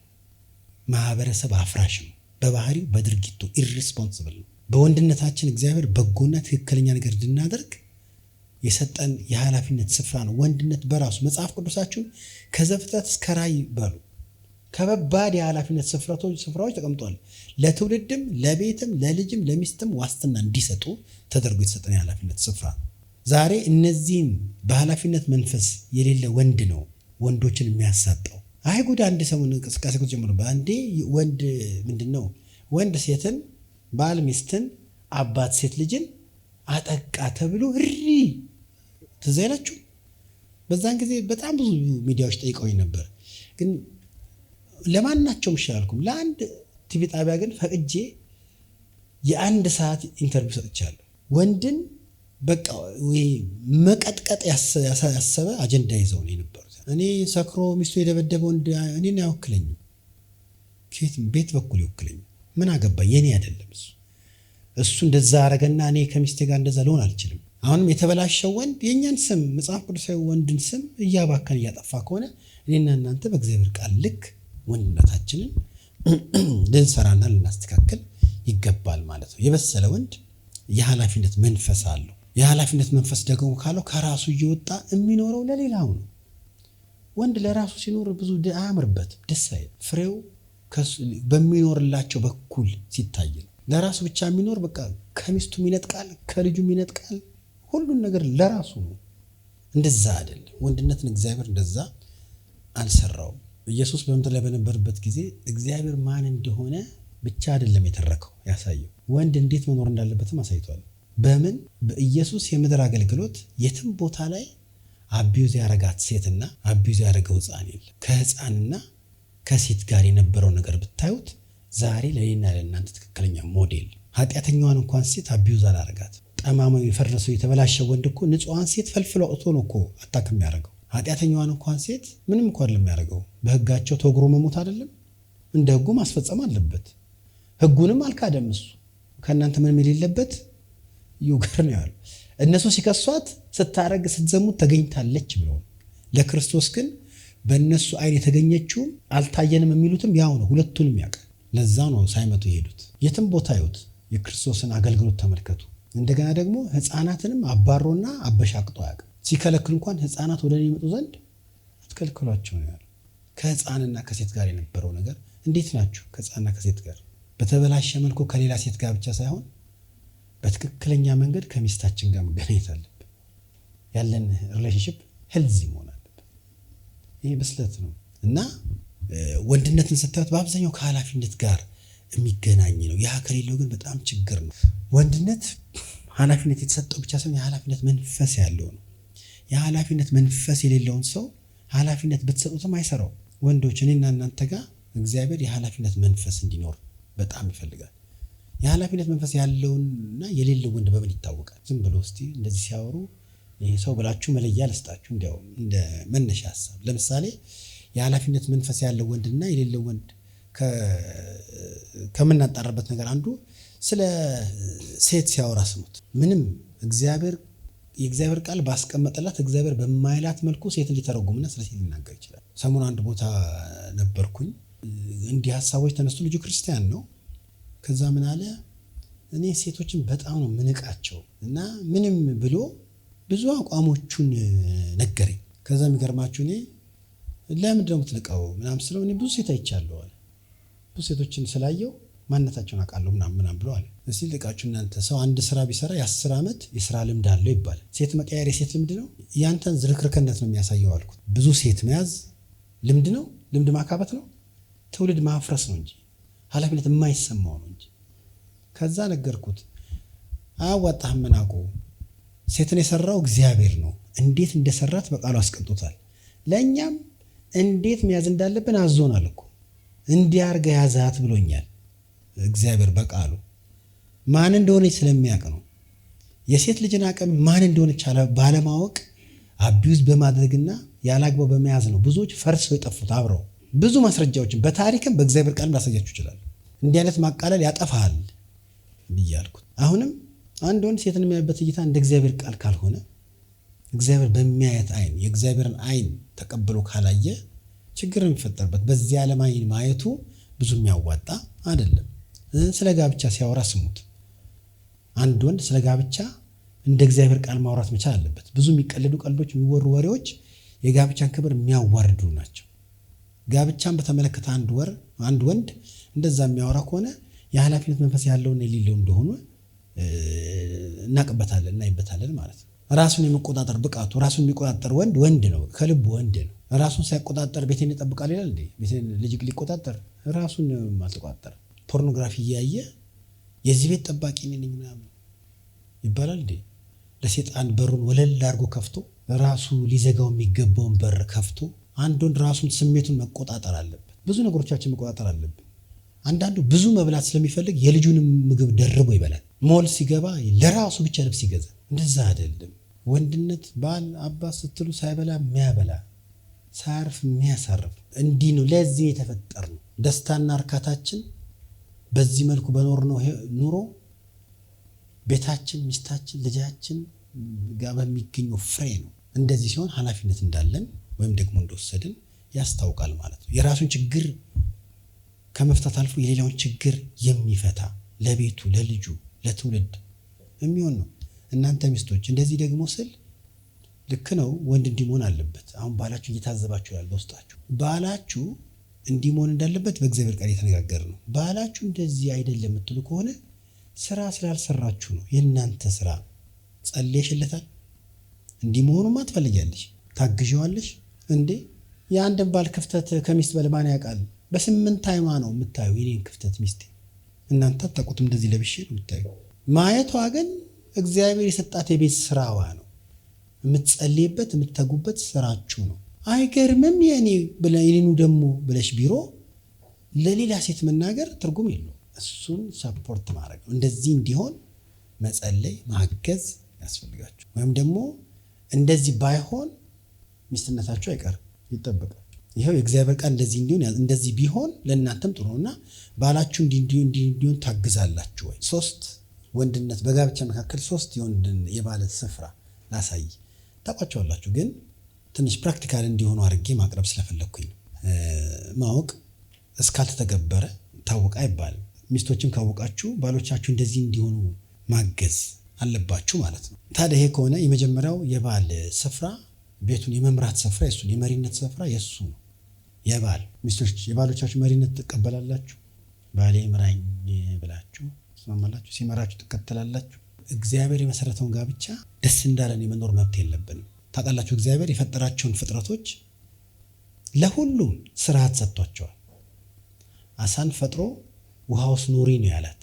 ማህበረሰብ አፍራሽ ነው። በባህሪው በድርጊቱ ኢሪስፖንሲብል ነው። በወንድነታችን እግዚአብሔር በጎና ትክክለኛ ነገር እንድናደርግ የሰጠን የኃላፊነት ስፍራ ነው። ወንድነት በራሱ መጽሐፍ ቅዱሳችሁን ከዘፍጥረት እስከ ራዕይ በሉ ከበባድ የኃላፊነት ስፍራዎች ተቀምጧል። ለትውልድም ለቤትም ለልጅም ለሚስትም ዋስትና እንዲሰጡ ተደርጎ የተሰጠን የኃላፊነት ስፍራ ነው። ዛሬ እነዚህም በኃላፊነት መንፈስ የሌለ ወንድ ነው ወንዶችን የሚያሳጣው። አይጉድ አንድ ሰሞን እንቅስቃሴ ጀምሮ በአንዴ ወንድ ምንድነው ወንድ ሴትን፣ ባል ሚስትን፣ አባት ሴት ልጅን አጠቃ ተብሎ እሪ ትዝ ይላችሁ። በዛን ጊዜ በጣም ብዙ ሚዲያዎች ጠይቀውኝ ነበር፣ ግን ለማናቸውም ይሻላልኩም። ለአንድ ቲቪ ጣቢያ ግን ፈቅጄ የ1 ሰዓት ኢንተርቪው ሰጥቻለሁ። ወንድን በቃ ወይ መቀጥቀጥ ያሰበ አጀንዳ ይዘው ነው የነበሩት። እኔ ሰክሮ ሚስቱ የደበደበው እኔን አይወክለኝም፣ ከየትም ቤት በኩል ይወክለኝም። ምን አገባ? የኔ አይደለም እሱ እንደዛ አረገና እኔ ከሚስቴ ጋር እንደዛ ልሆን አልችልም። አሁንም የተበላሸው ወንድ የእኛን ስም መጽሐፍ ቅዱሳዊ ወንድን ስም እያባከን እያጠፋ ከሆነ እኔና እናንተ በእግዚአብሔር ቃል ልክ ወንድነታችንን ልንሰራና ልናስተካከል ይገባል ማለት ነው። የበሰለ ወንድ የኃላፊነት መንፈስ አለው። የኃላፊነት መንፈስ ደግሞ ካለው ከራሱ እየወጣ የሚኖረው ለሌላው ነው። ወንድ ለራሱ ሲኖር ብዙ አያምርበትም፣ ደስ አይልም። ፍሬው በሚኖርላቸው በኩል ሲታይ ነው። ለራሱ ብቻ የሚኖር በቃ ከሚስቱም ይነጥቃል፣ ከልጁም ይነጥቃል፣ ሁሉን ነገር ለራሱ ነው። እንደዛ አይደለም። ወንድነትን እግዚአብሔር እንደዛ አልሰራውም። ኢየሱስ በምድር ላይ በነበረበት ጊዜ እግዚአብሔር ማን እንደሆነ ብቻ አይደለም የተረከው ያሳየው፣ ወንድ እንዴት መኖር እንዳለበትም አሳይቷል። በምን በኢየሱስ የምድር አገልግሎት የትም ቦታ ላይ አቢዩዝ ያረጋት ሴትና አቢዩዝ ያረገው ሕፃን የለም። ከሕፃንና ከሴት ጋር የነበረው ነገር ብታዩት ዛሬ ለኔና ለእናንተ ትክክለኛ ሞዴል። ኃጢአተኛዋን እንኳን ሴት አቢዩዝ አላረጋት። ጠማማው የፈረሰው የተበላሸ ወንድ እኮ ንጹሐን ሴት ፈልፍሎ አውጥቶ ነው እኮ አታክ የሚያደርገው። ኃጢአተኛዋን እንኳን ሴት ምንም እንኳን አይደለም የሚያደርገው። በህጋቸው ተወግሮ መሞት አይደለም፣ እንደ ህጉ ማስፈጸም አለበት። ህጉንም አልካደም እሱ። ከእናንተ ምንም የሌለበት ይውገር ነው ያለው። እነሱ ሲከሷት ስታረግ ስትዘሙት ተገኝታለች ብለው፣ ለክርስቶስ ግን በእነሱ አይን የተገኘችው አልታየንም የሚሉትም ያው ነው። ሁለቱንም ያውቃል። ለዛ ነው ሳይመቱ የሄዱት። የትም ቦታ ይሁት የክርስቶስን አገልግሎት ተመልከቱ። እንደገና ደግሞ ህፃናትንም አባሮና አበሻቅጦ ያውቃል። ሲከለክል እንኳን ህፃናት ወደ እኔ ይመጡ ዘንድ አትከልክሏቸው ነው ያለው። ከህፃንና ከሴት ጋር የነበረው ነገር እንዴት ናችሁ? ከህፃንና ከሴት ጋር በተበላሸ መልኩ ከሌላ ሴት ጋር ብቻ ሳይሆን በትክክለኛ መንገድ ከሚስታችን ጋር መገናኘት አለብን። ያለን ሪሌሽንሽፕ ሄልዚ መሆን አለበት። ይሄ ብስለት ነው እና ወንድነትን ስታዩት በአብዛኛው ከኃላፊነት ጋር የሚገናኝ ነው። ያ ከሌለው ግን በጣም ችግር ነው። ወንድነት ኃላፊነት የተሰጠው ብቻ ሳይሆን የኃላፊነት መንፈስ ያለው ነው። የኃላፊነት መንፈስ የሌለውን ሰው ኃላፊነት ብትሰጡትም አይሰራው። ወንዶች እኔና እናንተ ጋር እግዚአብሔር የኃላፊነት መንፈስ እንዲኖር በጣም ይፈልጋል። የኃላፊነት መንፈስ ያለውና የሌለው ወንድ በምን ይታወቃል? ዝም ብሎ እስቲ እንደዚህ ሲያወሩ ይሄ ሰው ብላችሁ መለያ ልስጣችሁ እንዲያው እንደ መነሻ ሀሳብ። ለምሳሌ የኃላፊነት መንፈስ ያለው ወንድና የሌለው ወንድ ከምናጣራበት ነገር አንዱ ስለ ሴት ሲያወራ ስሙት። ምንም የእግዚአብሔር ቃል ባስቀመጠላት እግዚአብሔር በማይላት መልኩ ሴት ሊተረጉምና ስለ ሴት ሊናገር ይችላል። ሰሞኑን አንድ ቦታ ነበርኩኝ። እንዲህ ሀሳቦች ተነስቶ ልጁ ክርስቲያን ነው። ከዛ ምን አለ፣ እኔ ሴቶችን በጣም ነው ምንቃቸው እና ምንም ብሎ ብዙ አቋሞቹን ነገረኝ። ከዛ የሚገርማችሁ እኔ ለምንድን ነው የምትንቀው ምናምን ስለው እኔ ብዙ ሴት አይቻለሁ አለ። ብዙ ሴቶችን ስላየው ማንነታቸውን አውቃለሁ ምናምን ብሎ አለ። እስቲ ልቃችሁ እናንተ ሰው አንድ ስራ ቢሰራ የ10 ዓመት የስራ ልምድ አለው ይባላል። ሴት መቀየር የሴት ልምድ ነው? ያንተን ዝርክርክነት ነው የሚያሳየው አልኩት። ብዙ ሴት መያዝ ልምድ ነው? ልምድ ማካበት ነው? ትውልድ ማፍረስ ነው እንጂ ኃላፊነት የማይሰማው ነው እንጂ። ከዛ ነገርኩት። አያዋጣህም መናቁ። ሴትን የሰራው እግዚአብሔር ነው። እንዴት እንደሰራት በቃሉ አስቀምጦታል። ለእኛም እንዴት መያዝ እንዳለብን አዞናል እኮ። እንዲያርገ ያዛት ብሎኛል እግዚአብሔር በቃሉ። ማን እንደሆነች ስለሚያውቅ ነው። የሴት ልጅን አቅም ማን እንደሆነች ባለማወቅ አቢዩዝ በማድረግና ያላግባብ በመያዝ ነው ብዙዎች ፈርሰው የጠፉት። አብረው ብዙ ማስረጃዎችን በታሪክም በእግዚአብሔር ቃል ላሳያችሁ ይችላል። እንዲህ አይነት ማቃለል ያጠፋል ብያልኩት። አሁንም አንድ ወንድ ሴትን የሚያይበት እይታ እንደ እግዚአብሔር ቃል ካልሆነ እግዚአብሔር በሚያየት አይን የእግዚአብሔርን አይን ተቀብሎ ካላየ ችግር የሚፈጠርበት በዚህ ዓለም አይን ማየቱ ብዙ የሚያዋጣ አይደለም። ስለ ጋብቻ ሲያወራ ስሙት። አንድ ወንድ ስለ ጋብቻ እንደ እግዚአብሔር ቃል ማውራት መቻል አለበት። ብዙ የሚቀልዱ ቀልዶች፣ የሚወሩ ወሬዎች የጋብቻን ክብር የሚያዋርዱ ናቸው። ጋብቻን በተመለከተ አንድ ወንድ እንደዛ የሚያወራ ከሆነ የኃላፊነት መንፈስ ያለውና የሌለው እንደሆነ እናቅበታለን፣ እናይበታለን ማለት ነው። ራሱን የመቆጣጠር ብቃቱ ራሱን የሚቆጣጠር ወንድ ነው፣ ከልቡ ወንድ ነው። ራሱን ሳይቆጣጠር ቤቴን ይጠብቃል ይላል እንዴ? ቤቴን ልጅ ሊቆጣጠር ራሱን ማልተቆጣጠር ፖርኖግራፊ እያየ የዚህ ቤት ጠባቂ ነኝ ምናምን ይባላል እንዴ? ለሴጣን በሩን ወለል አድርጎ ከፍቶ ራሱ ሊዘጋው የሚገባውን በር ከፍቶ አንድ ወንድ ራሱን ስሜቱን መቆጣጠር አለበት። ብዙ ነገሮቻችን መቆጣጠር አለብን። አንዳንዱ ብዙ መብላት ስለሚፈልግ የልጁንም ምግብ ደርቦ ይበላል። ሞል ሲገባ ለራሱ ብቻ ልብስ ይገዛ። እንደዛ አይደለም ወንድነት። ባል አባት ስትሉ ሳይበላ የሚያበላ ሳያርፍ የሚያሳርፍ እንዲህ ነው። ለዚህ የተፈጠር ነው። ደስታና እርካታችን በዚህ መልኩ በኖር ነው ኑሮ ቤታችን፣ ሚስታችን፣ ልጃችን ጋር በሚገኘው ፍሬ ነው። እንደዚህ ሲሆን ኃላፊነት እንዳለን ወይም ደግሞ እንደወሰድን ያስታውቃል ማለት ነው። የራሱን ችግር ከመፍታት አልፎ የሌላውን ችግር የሚፈታ ለቤቱ፣ ለልጁ፣ ለትውልድ የሚሆን ነው። እናንተ ሚስቶች እንደዚህ ደግሞ ስል ልክ ነው፣ ወንድ እንዲህ መሆን አለበት። አሁን ባላችሁ እየታዘባችሁ ያለ በውስጣችሁ ባላችሁ እንዲህ መሆን እንዳለበት በእግዚአብሔር ቃል የተነጋገር ነው። ባላችሁ እንደዚህ አይደለም የምትሉ ከሆነ ስራ ስላልሰራችሁ ነው። የእናንተ ስራ ጸልየሽለታል? እንዲህ መሆኑማ ትፈልጊያለሽ፣ ታግዢዋለሽ እንዴ? የአንድን ባል ክፍተት ከሚስት በልማን ያውቃል? በ8 አይማ ነው የምታዩ የኔን ክፍተት ሚስቴ። እናንተ አታውቁትም። እንደዚህ ለብሼ ነው የምታዩ። ማየቷ ግን እግዚአብሔር የሰጣት የቤት ስራዋ ነው። የምትጸልይበት የምትተጉበት ስራችሁ ነው። አይገርምም? የኔኑ ደግሞ ብለሽ ቢሮ ለሌላ ሴት መናገር ትርጉም የለው። እሱን ሰፖርት ማድረግ ነው። እንደዚህ እንዲሆን መጸለይ ማገዝ ያስፈልጋችሁ። ወይም ደግሞ እንደዚህ ባይሆን ሚስትነታችሁ አይቀርም፣ ይጠበቃል። ይሄው የእግዚአብሔር ቃል እንደዚህ እንዲሆን እንደዚህ ቢሆን ለእናንተም ጥሩ ነውና ባላችሁ እንዲሆን ታግዛላችሁ ወይ? 3 ወንድነት በጋብቻ መካከል 3 የባለ ስፍራ ላሳይ። ታውቋቸዋላችሁ፣ ግን ትንሽ ፕራክቲካል እንዲሆኑ አድርጌ ማቅረብ ስለፈለግኩኝ ነው። ማወቅ እስካልተተገበረ ታወቀ አይባልም። ሚስቶችም ካወቃችሁ ባሎቻችሁ እንደዚህ እንዲሆኑ ማገዝ አለባችሁ ማለት ነው። ታዲያ ይሄ ከሆነ የመጀመሪያው የባል ስፍራ ቤቱን የመምራት ስፍራ የሱ የመሪነት ስፍራ የሱ ነው። የባል ሚስቶች የባሎቻችሁ መሪነት ትቀበላላችሁ? ባሌ ምራኝ ብላችሁ ትስማማላችሁ? ሲመራችሁ ትከተላላችሁ? እግዚአብሔር የመሰረተውን ጋብቻ ደስ እንዳለን የመኖር መብት የለብንም። ታውቃላችሁ፣ እግዚአብሔር የፈጠራቸውን ፍጥረቶች ለሁሉም ስርዓት ሰጥቷቸዋል። አሳን ፈጥሮ ውሃ ውስጥ ኑሪ ነው ያላት።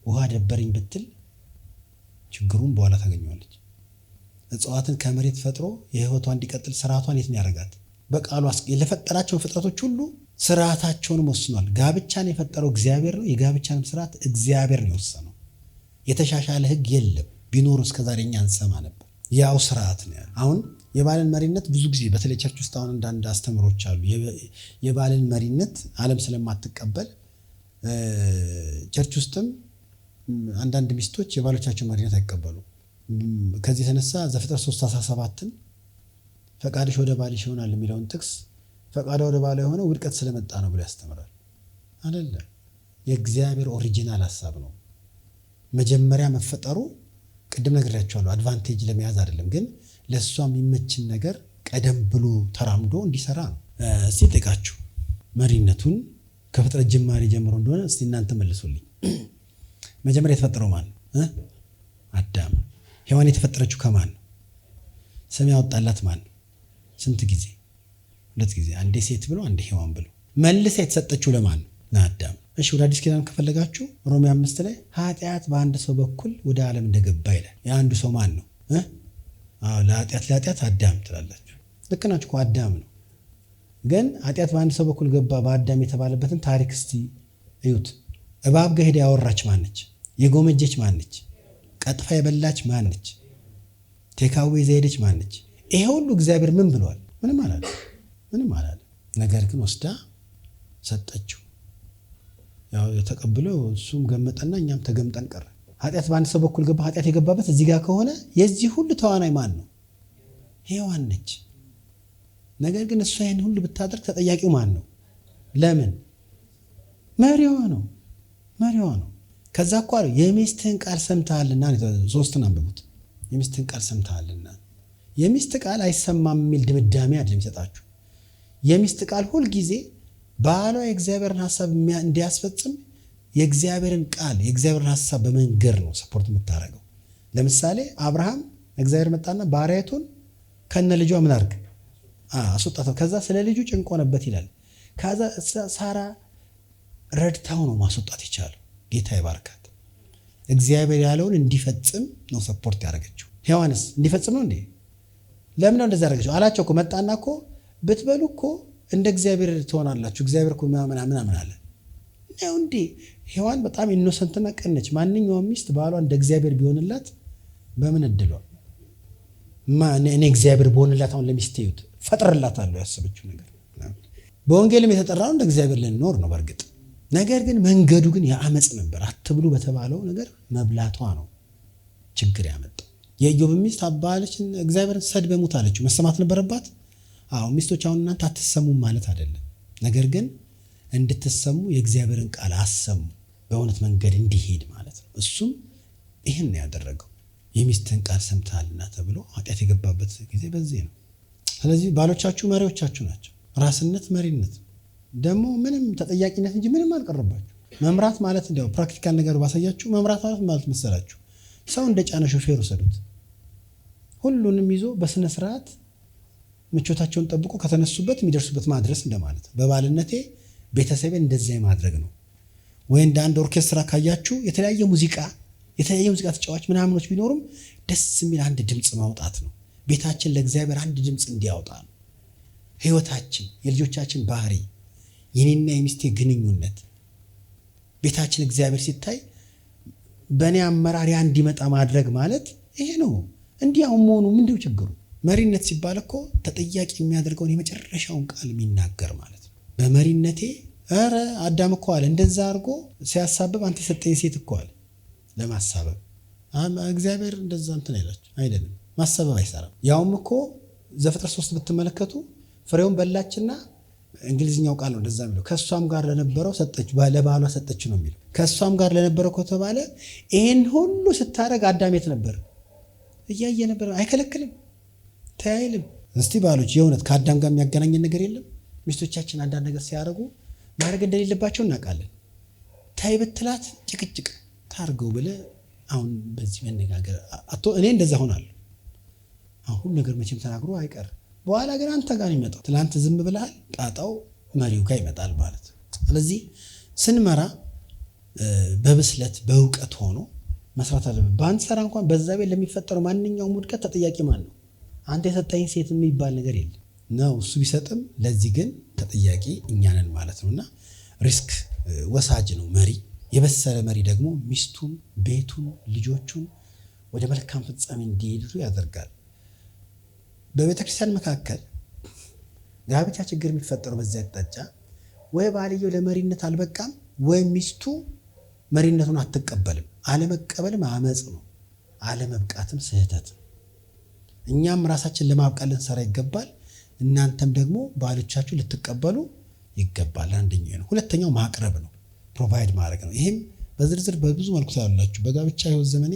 ውሃ ደበረኝ ብትል ችግሩን በኋላ ታገኘዋለች። እጽዋትን ከመሬት ፈጥሮ የህይወቷ እንዲቀጥል ስርዓቷን የት ነው ያደረጋት? በቃሉ ለፈጠራቸው ፍጥረቶች ሁሉ ስርዓታቸውን ወስኗል። ጋብቻን የፈጠረው እግዚአብሔር ነው። የጋብቻንም ስርዓት እግዚአብሔር ነው የወሰነው። የተሻሻለ ህግ የለም። ቢኖር እስከዛሬ እኛ እንሰማ ነበር። ያው ስርዓት ነው። አሁን የባልን መሪነት ብዙ ጊዜ በተለይ ቸርች ውስጥ አሁን አንዳንድ አስተምሮች አሉ። የባልን መሪነት ዓለም ስለማትቀበል ቸርች ውስጥም አንዳንድ ሚስቶች የባሎቻቸው መሪነት አይቀበሉ። ከዚህ የተነሳ ዘፍጥረት 3:17 ፈቃድሽ ወደ ባልሽ ይሆናል የሚለውን ጥቅስ ፈቃዷ ወደ ባሏ የሆነ ውድቀት ስለመጣ ነው ብሎ ያስተምራል። አይደለም፣ የእግዚአብሔር ኦሪጂናል ሐሳብ ነው። መጀመሪያ መፈጠሩ ቅድም ነግሬያቸዋለሁ፣ አድቫንቴጅ ለመያዝ አይደለም፣ ግን ለእሷ የሚመችን ነገር ቀደም ብሎ ተራምዶ እንዲሰራ ነው። እስቲ ጠይቃችሁ መሪነቱን ከፍጥረት ጅማሬ ጀምሮ እንደሆነ እስቲ እናንተ መልሱልኝ። መጀመሪያ የተፈጠረው ማን ነው? አዳም። ሔዋን የተፈጠረችው ከማን ነው? ስም ያወጣላት ማን ነው? ስንት ጊዜ? 2 ጊዜ። አንዴ ሴት ብሎ አንዴ ሔዋን ብሎ። መልሳ የተሰጠችው ለማን ነው? ለአዳም። እሺ፣ ወደ አዲስ ኪዳን ከፈለጋችሁ ሮሜ 5 ላይ ኃጢአት በአንድ ሰው በኩል ወደ ዓለም እንደገባ ይላል። የአንዱ ሰው ማን ነው? ለኃጢአት አዳም ትላላችሁ። ልክ ናችሁ እኮ አዳም ነው። ግን ኃጢአት በአንድ ሰው በኩል ገባ በአዳም የተባለበትን ታሪክ እስቲ እዩት። እባብ ጋር ሄዳ ያወራች ማነች? የጎመጀች ማነች? ቀጥፋ የበላች ማነች? ቴካዌ ይዛ ሄደች ማነች? ይሄ ሁሉ እግዚአብሔር ምን ብሏል? ምንም አላለ። ነገር ግን ወስዳ ሰጠችው። ያው የተቀብለው እሱም ገመጠና እኛም ተገምጠን ቀረ። ኃጢአት በአንድ ሰው በኩል ገባ። ኃጢአት የገባበት እዚህ ጋር ከሆነ የዚህ ሁሉ ተዋናይ ማን ነው? ሔዋን ነች። ነገር ግን እሷ ይህን ሁሉ ብታደርግ ተጠያቂው ማን ነው? ለምን? መሪዋ ነው። ከዛ እኮ አለው የሚስትህን ቃል ሰምተሃልና። 3ን አንብቡት። የሚስትህን ቃል ሰምተሃልና። የሚስት ቃል አይሰማም የሚል ድምዳሜ አይደለም ይሰጣችሁ። የሚስት ቃል ሁልጊዜ ባሏ የእግዚአብሔርን ሐሳብ እንዲያስፈጽም የእግዚአብሔርን ቃል የእግዚአብሔርን ሐሳብ በመንገር ነው ሰፖርት የምታደርገው። ለምሳሌ አብርሃም እግዚአብሔር መጣና ባሪያቱን ከነ ልጇ ምን አድርግ አስወጣተው። ከዛ ስለ ልጁ ጭንቆ ሆነበት ይላል። ከዛ ሳራ ረድታው ነው ማስወጣት ይቻላል። ጌታ ይባርካት። እግዚአብሔር ያለውን እንዲፈጽም ነው ሰፖርት ያደረገችው። ሔዋንስ እንዲፈጽም ነው እንዴ? ለምን ነው እንደዛ ያደረገችው? አላቸው እኮ መጣና እኮ ብትበሉ እኮ እንደ እግዚአብሔር ትሆናላችሁ። እግዚአብሔር እኮ ምናምን አለ ነው እንዴ? ሔዋን በጣም ኢኖሰንትና ቀነች። ማንኛውም ሚስት ባሏ እንደ እግዚአብሔር ቢሆንላት በምን እድሏ እኔ እግዚአብሔር በሆንላት አሁን ለሚስት ይዩት ፈጥርላታለሁ ያሰበችው ነገር። በወንጌልም የተጠራው እንደ እግዚአብሔር ልንኖር ነው በእርግጥ። ነገር ግን መንገዱ ግን የአመፅ ነበር። አትብሉ በተባለው ነገር መብላቷ ነው ችግር ያመጣው። የኢዮብ ሚስት አባለችን እግዚአብሔርን ሰድበሙት አለችው። መሰማት ነበረባት። አዎ ሚስቶች አሁን እናንተ አትሰሙም ማለት አይደለም። ነገር ግን እንድትሰሙ የእግዚአብሔርን ቃል አሰሙ፣ በእውነት መንገድ እንዲሄድ ማለት ነው። እሱም ይህን ያደረገው የሚስትን ቃል ሰምተሃልና ተብሎ ኃጢአት የገባበት ጊዜ በዚህ ነው። ስለዚህ ባሎቻችሁ መሪዎቻችሁ ናቸው። ራስነት መሪነት ደግሞ ምንም ተጠያቂነት እንጂ ምንም አልቀረባችሁ። መምራት ማለት እንዲያው ፕራክቲካል ነገር ባሳያችሁ መምራት ማለት መሰላችሁ ሰው እንደ ጫነ ሾፌር ወሰዱት። ሁሉንም ይዞ በስነ ስርዓት ምቾታቸውን ጠብቆ ከተነሱበት የሚደርሱበት ማድረስ እንደማለት ነው። በባልነቴ ቤተሰቤን እንደዚያ ማድረግ ነው። ወይ እንደ አንድ ኦርኬስትራ ካያችሁ የተለያየ ሙዚቃ ተጫዋች ምናምኖች ቢኖሩም ደስ የሚል አንድ ድምፅ ማውጣት ነው። ቤታችን ለእግዚአብሔር አንድ ድምፅ እንዲያወጣ ነው። ህይወታችን፣ የልጆቻችን ባህሪ፣ የኔና የሚስቴ ግንኙነት ቤታችን እግዚአብሔር ሲታይ በእኔ አመራር ያ እንዲመጣ ማድረግ ማለት ይሄ ነው። እንዲያውም መሆኑ ምንድነው ችግሩ? መሪነት ሲባል እኮ ተጠያቂ የሚያደርገውን የመጨረሻውን ቃል የሚናገር ማለት ነው። በመሪነቴ ኧረ አዳም እኮ አለ እንደዛ አድርጎ ሲያሳብብ አንተ የሰጠኝ ሴት እኮ አለ ለማሳበብ። እግዚአብሔር እንደዛ እንትን አይደለም፣ ማሳበብ አይሰራም። ያውም እኮ ዘፍጥረት 3 ብትመለከቱ ፍሬውን በላችና እንግሊዝኛው ቃል ነው እንደዛ የሚለው ከእሷም ጋር ለነበረው ሰጠች፣ ለባሏ ሰጠች ነው የሚለው። ከእሷም ጋር ለነበረው ከተባለ ይህን ሁሉ ስታደርግ አዳም የት ነበር? እያየ ነበር። አይከለክልም፣ ተያይልም። እስቲ ባሎች የእውነት ከአዳም ጋር የሚያገናኘን ነገር የለም? ሚስቶቻችን አንዳንድ ነገር ሲያደርጉ ማድረግ እንደሌለባቸው እናውቃለን። ታይ ብትላት ጭቅጭቅ ታርገው ብለህ አሁን በዚህ መነጋገር እኔ እንደዛ ሆናለሁ። አሁን ነገር መቼም ተናግሮ አይቀር፣ በኋላ ግን አንተ ጋር ይመጣል። ትላንት ዝም ብለሃል፣ ጣጣው መሪው ጋር ይመጣል ማለት ነው። ስለዚህ ስንመራ በብስለት በእውቀት ሆኖ መስራት አለብን። ባንሰራ እንኳን በዛ ቤት ለሚፈጠረው ማንኛውም ውድቀት ተጠያቂ ማን ነው? አንተ የሰጠኝ ሴት የሚባል ነገር የለም ነው። እሱ ቢሰጥም ለዚህ ግን ተጠያቂ እኛ ነን ማለት ነውና ሪስክ ወሳጅ ነው መሪ። የበሰለ መሪ ደግሞ ሚስቱን፣ ቤቱን፣ ልጆቹን ወደ መልካም ፍጻሜ እንዲሄዱ ያደርጋል። በቤተክርስቲያን መካከል ጋብቻ ችግር የሚፈጠረው በዚያ አቅጣጫ ወይ ባልየው ለመሪነት አልበቃም ወይ ሚስቱ መሪነቱን አትቀበልም። አለመቀበልም አመጽ ነው፣ አለመብቃትም ስህተት ነው። እኛም ራሳችን ለማብቃት ልንሰራ ይገባል። እናንተም ደግሞ ባሎቻችሁ ልትቀበሉ ይገባል። አንደኛው ነው። ሁለተኛው ማቅረብ ነው፣ ፕሮቫይድ ማድረግ ነው። ይህም በዝርዝር በብዙ መልኩ ታያላችሁ። በጋብቻ ህይወት ዘመኔ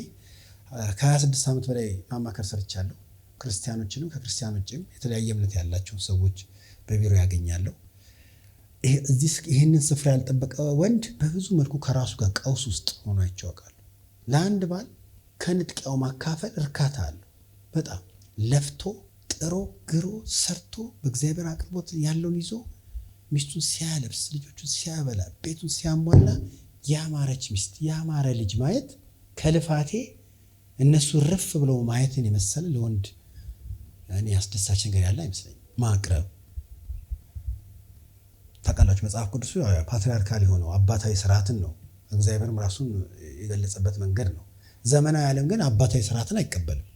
ከ26 ዓመት በላይ ማማከር ሰርቻለሁ። ክርስቲያኖችንም ከክርስቲያኖችም የተለያየ እምነት ያላቸው ሰዎች በቢሮ ያገኛለሁ። ይህንን ስፍራ ያልጠበቀ ወንድ በብዙ መልኩ ከራሱ ጋር ቀውስ ውስጥ ሆኖ ይቻወቃል። ለአንድ ባል ከንጥቂያው ማካፈል እርካታ አለው። በጣም ለፍቶ ጥሮ ግሮ ሰርቶ በእግዚአብሔር አቅርቦት ያለውን ይዞ ሚስቱን ሲያለብስ፣ ልጆቹን ሲያበላ፣ ቤቱን ሲያሟላ ያማረች ሚስት ያማረ ልጅ ማየት ከልፋቴ እነሱ ረፍ ብለው ማየትን የመሰለ ለወንድ እኔ አስደሳች ነገር ያለ አይመስለኝም። ማቅረብ ታውቃላችሁ፣ መጽሐፍ ቅዱስ ፓትሪያርካል የሆነው አባታዊ ስርዓትን ነው እግዚአብሔርም ራሱን የገለጸበት መንገድ ነው። ዘመናዊ ዓለም ግን አባታዊ ስርዓትን አይቀበልም፣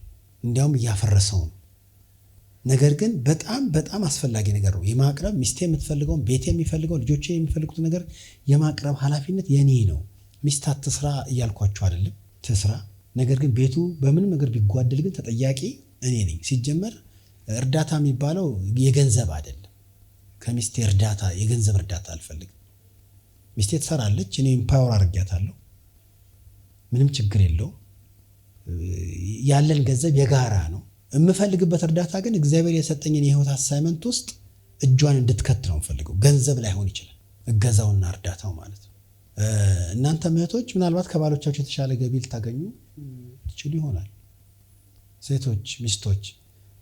እንዲያውም እያፈረሰው ነው። ነገር ግን በጣም በጣም አስፈላጊ ነገር ነው የማቅረብ። ሚስቴ የምትፈልገውን፣ ቤቴ የሚፈልገው፣ ልጆቼ የሚፈልጉት ነገር የማቅረብ ኃላፊነት የኔ ነው። ሚስት አትስራ እያልኳቸው አይደለም፣ ትስራ። ነገር ግን ቤቱ በምንም ነገር ቢጓደል ግን ተጠያቂ እኔ ነኝ። ሲጀመር እርዳታ የሚባለው የገንዘብ አይደለም። ከሚስቴ እርዳታ የገንዘብ እርዳታ አልፈልግም። ሚስቴ ትሰራለች፣ እኔ ኢምፓወር አድርጊያታለሁ፣ ምንም ችግር የለው። ያለን ገንዘብ የጋራ ነው። የምፈልግበት እርዳታ ግን እግዚአብሔር የሰጠኝን የህይወት አሳይመንት ውስጥ እጇን እንድትከት ነው የምፈልገው። ገንዘብ ላይሆን ይችላል እገዛውና እርዳታው ማለት ነው። እናንተ እህቶች ምናልባት ከባሎቻችሁ የተሻለ ገቢ ልታገኙ ትችሉ ይሆናል። ሴቶች ሚስቶች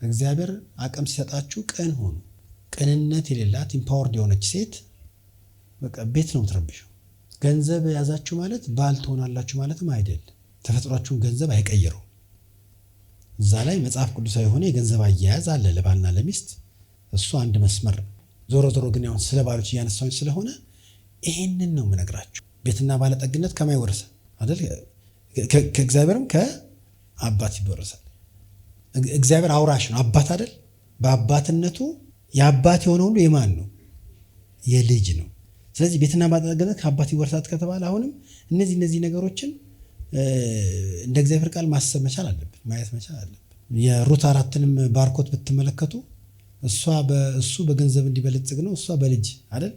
እግዚአብሔር አቅም ሲሰጣችሁ ቅን ሆኑ። ቅንነት የሌላት ኢምፓወርድ የሆነች ሴት በቃ ቤት ነው የምትረብሸው። ገንዘብ ያዛችሁ ማለት ባል ትሆናላችሁ ማለትም አይደለም። ተፈጥሯችሁን ገንዘብ አይቀይረው። እዛ ላይ መጽሐፍ ቅዱሳዊ የሆነ የገንዘብ አያያዝ አለ ለባልና ለሚስት። እሱ አንድ መስመር ነው። ዞሮ ዞሮ ግን ያው ስለ ባሎች እያነሳሁኝ ስለሆነ ይሄንን ነው የምነግራችሁ። ቤትና ባለጠግነት ከማን ይወርሳል አይደል? ከእግዚአብሔርም ከአባት ይወርሳል። እግዚአብሔር አውራሽ ነው፣ አባት አይደል? በአባትነቱ የአባት የሆነ ሁሉ የማን ነው? የልጅ ነው። ስለዚህ ቤትና ባለጠግነት ከአባት ይወርሳል ከተባለ አሁንም እነዚህ ነገሮችን እንደ እግዚአብሔር ቃል ማሰብ መቻል አለብን፣ ማየት መቻል አለብን። የሩት 4ንም ባርኮት ብትመለከቱ እሱ በገንዘብ እንዲበለጽግ ነው፣ እሷ በልጅ አይደል?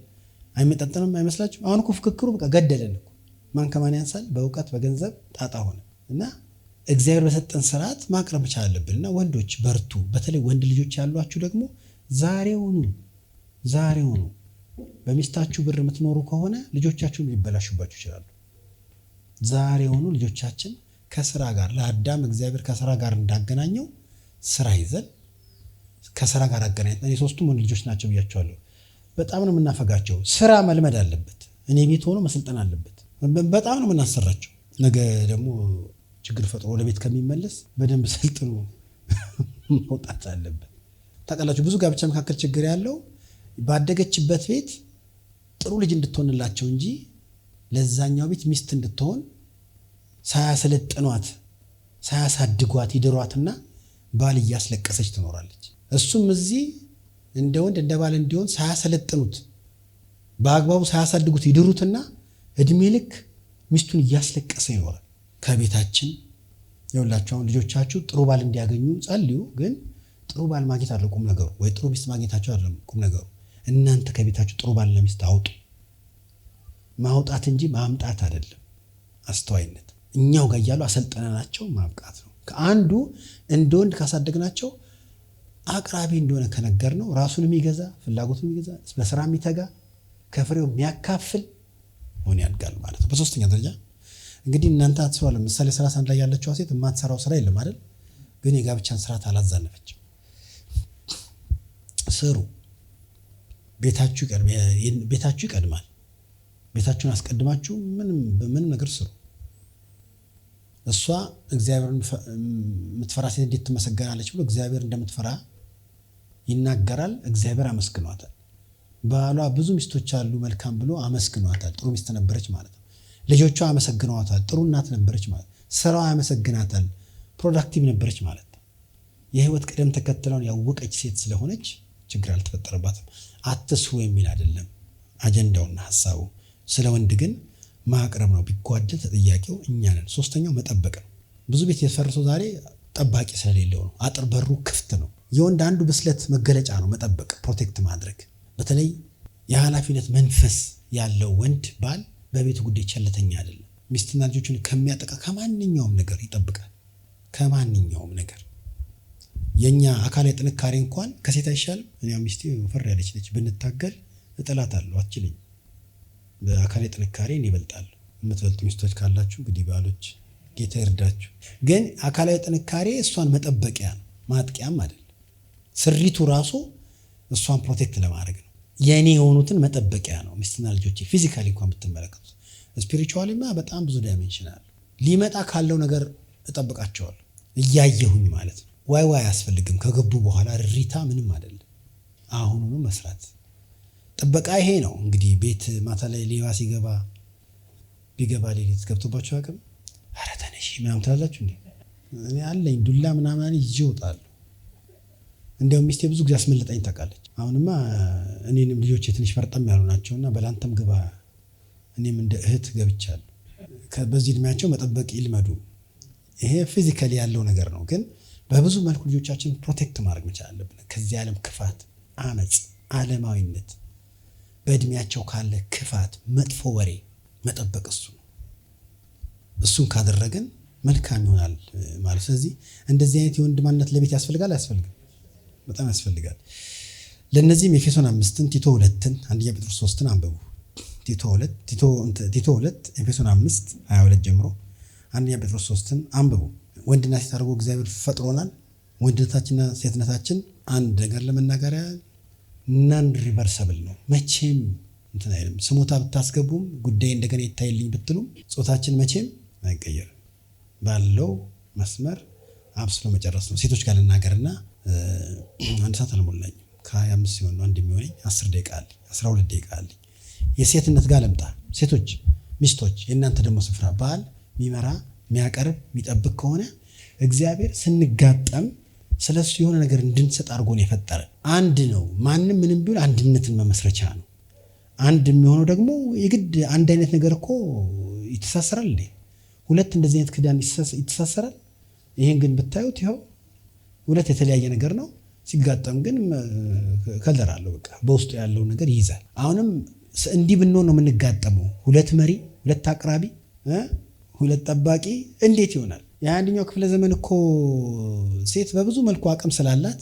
አይመጣጠንም አይመስላችሁ? አሁን እኮ ፍክክሩ በቃ ገደለን እኮ። ማን ከማን ያንሳል? በእውቀት በገንዘብ ጣጣ ሆነ እና እግዚአብሔር በሰጠን ስርዓት ማቅረብ መቻል አለብንና ወንዶች በርቱ። በተለይ ወንድ ልጆች ያሏችሁ ደግሞ ዛሬውኑ በሚስታችሁ ብር የምትኖሩ ከሆነ ልጆቻችሁን ሊበላሹባችሁ ይችላሉ። ዛሬውኑ ልጆቻችን ከስራ ጋር ለአዳም እግዚአብሔር ከስራ ጋር እንዳገናኘው ስራ ይዘን ከስራ ጋር አገናኝተን እኔ 3ቱም ወንድ ልጆች ናቸው ብያቸዋለሁ። በጣም ነው የምናፈጋቸው። ስራ መልመድ አለበት። እኔ ቤት ሆኖ መስልጠን አለበት። በጣም ነው የምናሰራቸው። ነገ ደግሞ ችግር ፈጥሮ ወደ ቤት ከሚመለስ በደንብ ሰልጥኖ መውጣት አለበት። ታውቃላችሁ ብዙ ጋብቻ መካከል ችግር ያለው ባደገችበት ቤት ጥሩ ልጅ እንድትሆንላቸው እንጂ ለዛኛው ቤት ሚስት እንድትሆን ሳያሰለጥኗት ሳያሳድጓት ይድሯትና ባል እያስለቀሰች ትኖራለች። እሱም እዚህ እንደ ወንድ እንደ ባል እንዲሆን ሳያሰለጥኑት በአግባቡ ሳያሳድጉት ይድሩትና እድሜ ልክ ሚስቱን እያስለቀሰ ይኖራል። ከቤታችን ይኸውላችሁ አሁን ልጆቻችሁ ጥሩ ባል እንዲያገኙ ጸልዩ። ግን ጥሩ ባል ማግኘት አይደለም ቁም ነገሩ፣ ወይ ጥሩ ሚስት ማግኘታችሁ አይደለም ቁም ነገሩ። እናንተ ከቤታችሁ ጥሩ ባልና ሚስት አውጡ። ማውጣት እንጂ ማምጣት አይደለም አስተዋይነት። እኛው ጋር እያሉ አሰልጠናናቸው ማብቃት ነው። ከአንዱ እንደ ወንድ ካሳደግናቸው አቅራቢ እንደሆነ ከነገር ነው ራሱን የሚገዛ ፍላጎቱን የሚገዛ በስራ የሚተጋ ከፍሬው የሚያካፍል ሆነ ያድጋል ማለት ነው። በሶስተኛ ደረጃ እንግዲህ እናንተ አትሰዋለ ምሳሌ 31 ላይ ያለችው ሴት የማትሰራው ስራ የለም አይደል? ግን የጋብቻን ስርዓት አላዛነፈችም። ስሩ። ቤታችሁ ይቀድማል። ቤታችሁን አስቀድማችሁ ምንም ነገር ስሩ። እሷ እግዚአብሔርን የምትፈራ ሴት እንዴት ትመሰገናለች ብሎ እግዚአብሔር እንደምትፈራ ይናገራል። እግዚአብሔር አመስግኗታል። ባሏ ብዙ ሚስቶች አሉ መልካም ብሎ አመስግኗታል። ጥሩ ሚስት ነበረች ማለት ነው። ልጆቿ አመሰግኗታል። ጥሩ እናት ነበረች ማለት። ስራዋ ያመሰግናታል። ፕሮዳክቲቭ ነበረች ማለት ነው። የህይወት ቅደም ተከተለውን ያወቀች ሴት ስለሆነች ችግር አልተፈጠረባትም። አትስሩ የሚል አይደለም አጀንዳውና ሐሳቡ። ስለ ወንድ ግን ማቅረብ ነው። ቢጓደል ተጠያቂው እኛ ነን። ሶስተኛው መጠበቅ ነው። ብዙ ቤት የፈረሰው ዛሬ ጠባቂ ስለሌለው ነው። አጥር በሩ ክፍት ነው። የወንድ አንዱ ብስለት መገለጫ ነው መጠበቅ፣ ፕሮቴክት ማድረግ። በተለይ የኃላፊነት መንፈስ ያለው ወንድ ባል በቤቱ ጉዳይ ቸልተኛ አይደለም። ሚስትና ልጆቹን ከሚያጠቃ ከማንኛውም ነገር ይጠብቃል። ከማንኛውም ነገር የኛ አካላዊ ጥንካሬ እንኳን ከሴት አይሻልም። እኔ ሚስቴ ወፈር ያለች ነች፣ ብንታገል እጥላታለሁ፣ አትችልኝ። በአካላዊ ጥንካሬ እኔ እበልጣለሁ። የምትበልጡ ሚስቶች ካላችሁ እንግዲህ ባሎች ጌታ ይርዳችሁ። ግን አካላዊ ጥንካሬ እሷን መጠበቂያ ነው፣ ማጥቂያም አይደለም። ስሪቱ ራሱ እሷን ፕሮቴክት ለማድረግ ነው። የኔ የሆኑትን መጠበቂያ ነው። ሚስትና ልጆቼ ፊዚካሊ እንኳን ብትመለከቱት፣ ስፒሪቹዋሊማ በጣም ብዙ ዳይሜንሽን አለ። ሊመጣ ካለው ነገር እጠብቃቸዋለሁ እያየሁኝ ማለት ነው። ዋይ አያስፈልግም። ከገቡ በኋላ ሪታ ምንም አይደለም። አሁኑኑ መስራት ጥበቃ ይሄ ነው። እንግዲህ ቤት ማታ ላይ ሌባ ቢገባ ሌሊት ገብቶባቸው አቅም ኧረ ተነሺ ምናምን ትላላችሁ እንዴ? እኔ አለኝ ዱላ ምናምን ይዤ እወጣለሁ። እንዲያውም ሚስቴ ብዙ ጊዜ አስመልጠኝ ታውቃለች። አሁንማ እኔንም ልጆቼ ትንሽ ፈርጠም ያሉ ናቸውና በላንተም ግባ እኔም እንደ እህት ገብቻለሁ። በዚህ እድሜያቸው መጠበቅ ይልመዱ። ይሄ ፊዚካሊ ያለው ነገር ነው። ግን በብዙ መልኩ ልጆቻችን ፕሮቴክት ማድረግ መቻል አለብን። ከዚህ ዓለም ክፋት፣ አመፅ፣ ዓለማዊነት፣ በእድሜያቸው ካለ ክፋት፣ መጥፎ ወሬ መጠበቅ እሱ ነው። እሱን ካደረግን መልካም ይሆናል ማለት። ስለዚህ እንደዚህ አይነት የወንድ ማንነት ለቤት ያስፈልጋል አያስፈልግም? በጣም ያስፈልጋል። ለነዚህም ኤፌሶን 5ን ቲቶ 2ን አንደኛ ጴጥሮስ 3ን አንብቡ። ቲቶ 2 ኤፌሶን 5 22 ጀምሮ አንደኛ ጴጥሮስ 3ን አንብቡ። ወንድና ሴት አድርጎ እግዚአብሔር ፈጥሮናል። ወንድነታችንና ሴትነታችን አንድ ነገር ለመናገር ናን ሪቨርሰብል ነው። መቼም እንትን አይልም። ስሞታ ብታስገቡም ጉዳይ እንደገና ይታይልኝ ብትሉም ጾታችን መቼም አይቀየርም። ባለው መስመር አብስሎ መጨረስ ነው። ሴቶች ጋር ልናገርና አንድ ሰዓት አልሞላኝም። ከ25 ሲሆን ነው አንድ የሚሆነኝ 10 ደቂቃ አለ 12 ደቂቃ አለ። የሴትነት ጋር ለምጣ ሴቶች ሚስቶች፣ የእናንተ ደግሞ ስፍራ ባል የሚመራ የሚያቀርብ የሚጠብቅ ከሆነ እግዚአብሔር ስንጋጠም ስለሱ የሆነ ነገር እንድንሰጥ አድርጎ ነው የፈጠረ። አንድ ነው። ማንም ምንም ቢሆን አንድነትን መመስረቻ ነው። አንድ የሚሆነው ደግሞ የግድ አንድ አይነት ነገር እኮ ይተሳሰራል እንዴ? ሁለት እንደዚህ አይነት ክዳን ይተሳሰራል? ይሄን ግን ብታዩት ይኸው ሁለት የተለያየ ነገር ነው። ሲጋጠም ግን ከለር አለው። በቃ በውስጡ ያለው ነገር ይይዛል። አሁንም እንዲህ ብንሆን ነው የምንጋጠመው። ሁለት መሪ፣ ሁለት አቅራቢ፣ ሁለት ጠባቂ እንዴት ይሆናል? የ21ኛው ክፍለ ዘመን እኮ ሴት በብዙ መልኩ አቅም ስላላት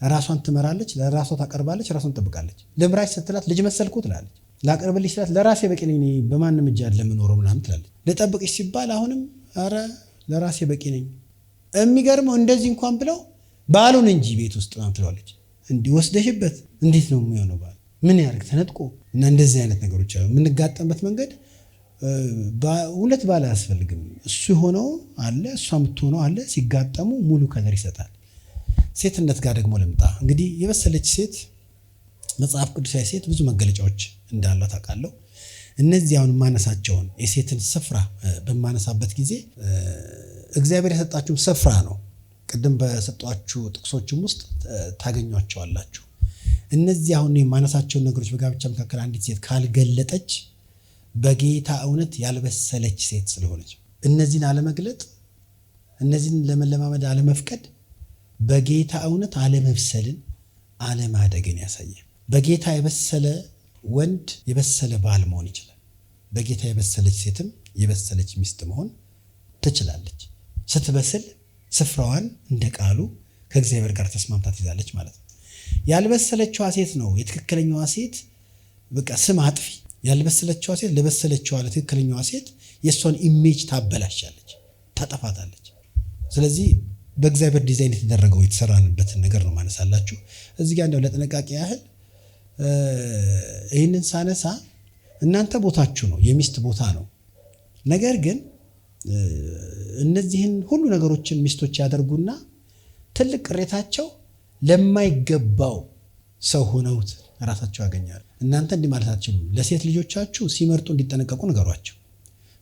ራሷን ትመራለች፣ ለራሷ ታቀርባለች፣ ራሷን ትጠብቃለች። ልምራች ስትላት ልጅ መሰልኩ ትላለች። ላቀርብልሽ ስላት ለራሴ በቂ ነኝ፣ በማንም እጅ አይደለም የምኖረው ምናምን ትላለች። ልጠብቅሽ ሲባል አሁንም አረ ለራሴ በቂ ነኝ። የሚገርመው እንደዚህ እንኳን ብለው ባሉን እንጂ ቤት ውስጥ ነው ትለዋለች። እንዲህ ወስደሽበት እንዴት ነው የሚሆነው? ባል ምን ያርግ ተነጥቆ እና እንደዚህ አይነት ነገሮች አሉ። የምንጋጠምበት መንገድ ሁለት ባል አያስፈልግም። እሱ የሆነው አለ፣ እሷ የምትሆነው አለ። ሲጋጠሙ ሙሉ ከለር ይሰጣል። ሴትነት ጋር ደግሞ ልምጣ። እንግዲህ የበሰለች ሴት መጽሐፍ ቅዱሳዊ ሴት ብዙ መገለጫዎች እንዳሏት አውቃለሁ። እነዚህ አሁን የማነሳቸውን የሴትን ስፍራ በማነሳበት ጊዜ እግዚአብሔር የሰጣችሁ ስፍራ ነው። ቅድም በሰጧችሁ ጥቅሶችም ውስጥ ታገኟቸዋላችሁ። እነዚህ አሁን የማነሳቸውን ነገሮች በጋብቻ መካከል አንዲት ሴት ካልገለጠች በጌታ እውነት ያልበሰለች ሴት ስለሆነች፣ እነዚህን አለመግለጥ፣ እነዚህን ለመለማመድ አለመፍቀድ በጌታ እውነት አለመብሰልን፣ አለማደግን ያሳያል። በጌታ የበሰለ ወንድ የበሰለ ባል መሆን ይችላል። በጌታ የበሰለች ሴትም የበሰለች ሚስት መሆን ትችላለች። ስትበስል ስፍራዋን እንደ ቃሉ ከእግዚአብሔር ጋር ተስማምታ ትይዛለች ማለት ነው። ያልበሰለችዋ ሴት ነው የትክክለኛዋ ሴት በቃ ስም አጥፊ። ያልበሰለችዋ ሴት ለበሰለችዋ ለትክክለኛዋ ሴት የእሷን ኢሜጅ ታበላሻለች፣ ታጠፋታለች። ስለዚህ በእግዚአብሔር ዲዛይን የተደረገው የተሰራንበትን ነገር ነው ማነሳላችሁ። እዚህ ጋር እንደው ለጥንቃቄ ያህል ይህንን ሳነሳ እናንተ ቦታችሁ ነው፣ የሚስት ቦታ ነው። ነገር ግን እነዚህን ሁሉ ነገሮችን ሚስቶች ያደርጉና ትልቅ ቅሬታቸው ለማይገባው ሰው ሆነውት ራሳቸው ያገኛሉ። እናንተ እንዲህ ማለት አትችሉም። ለሴት ልጆቻችሁ ሲመርጡ እንዲጠነቀቁ ንገሯቸው።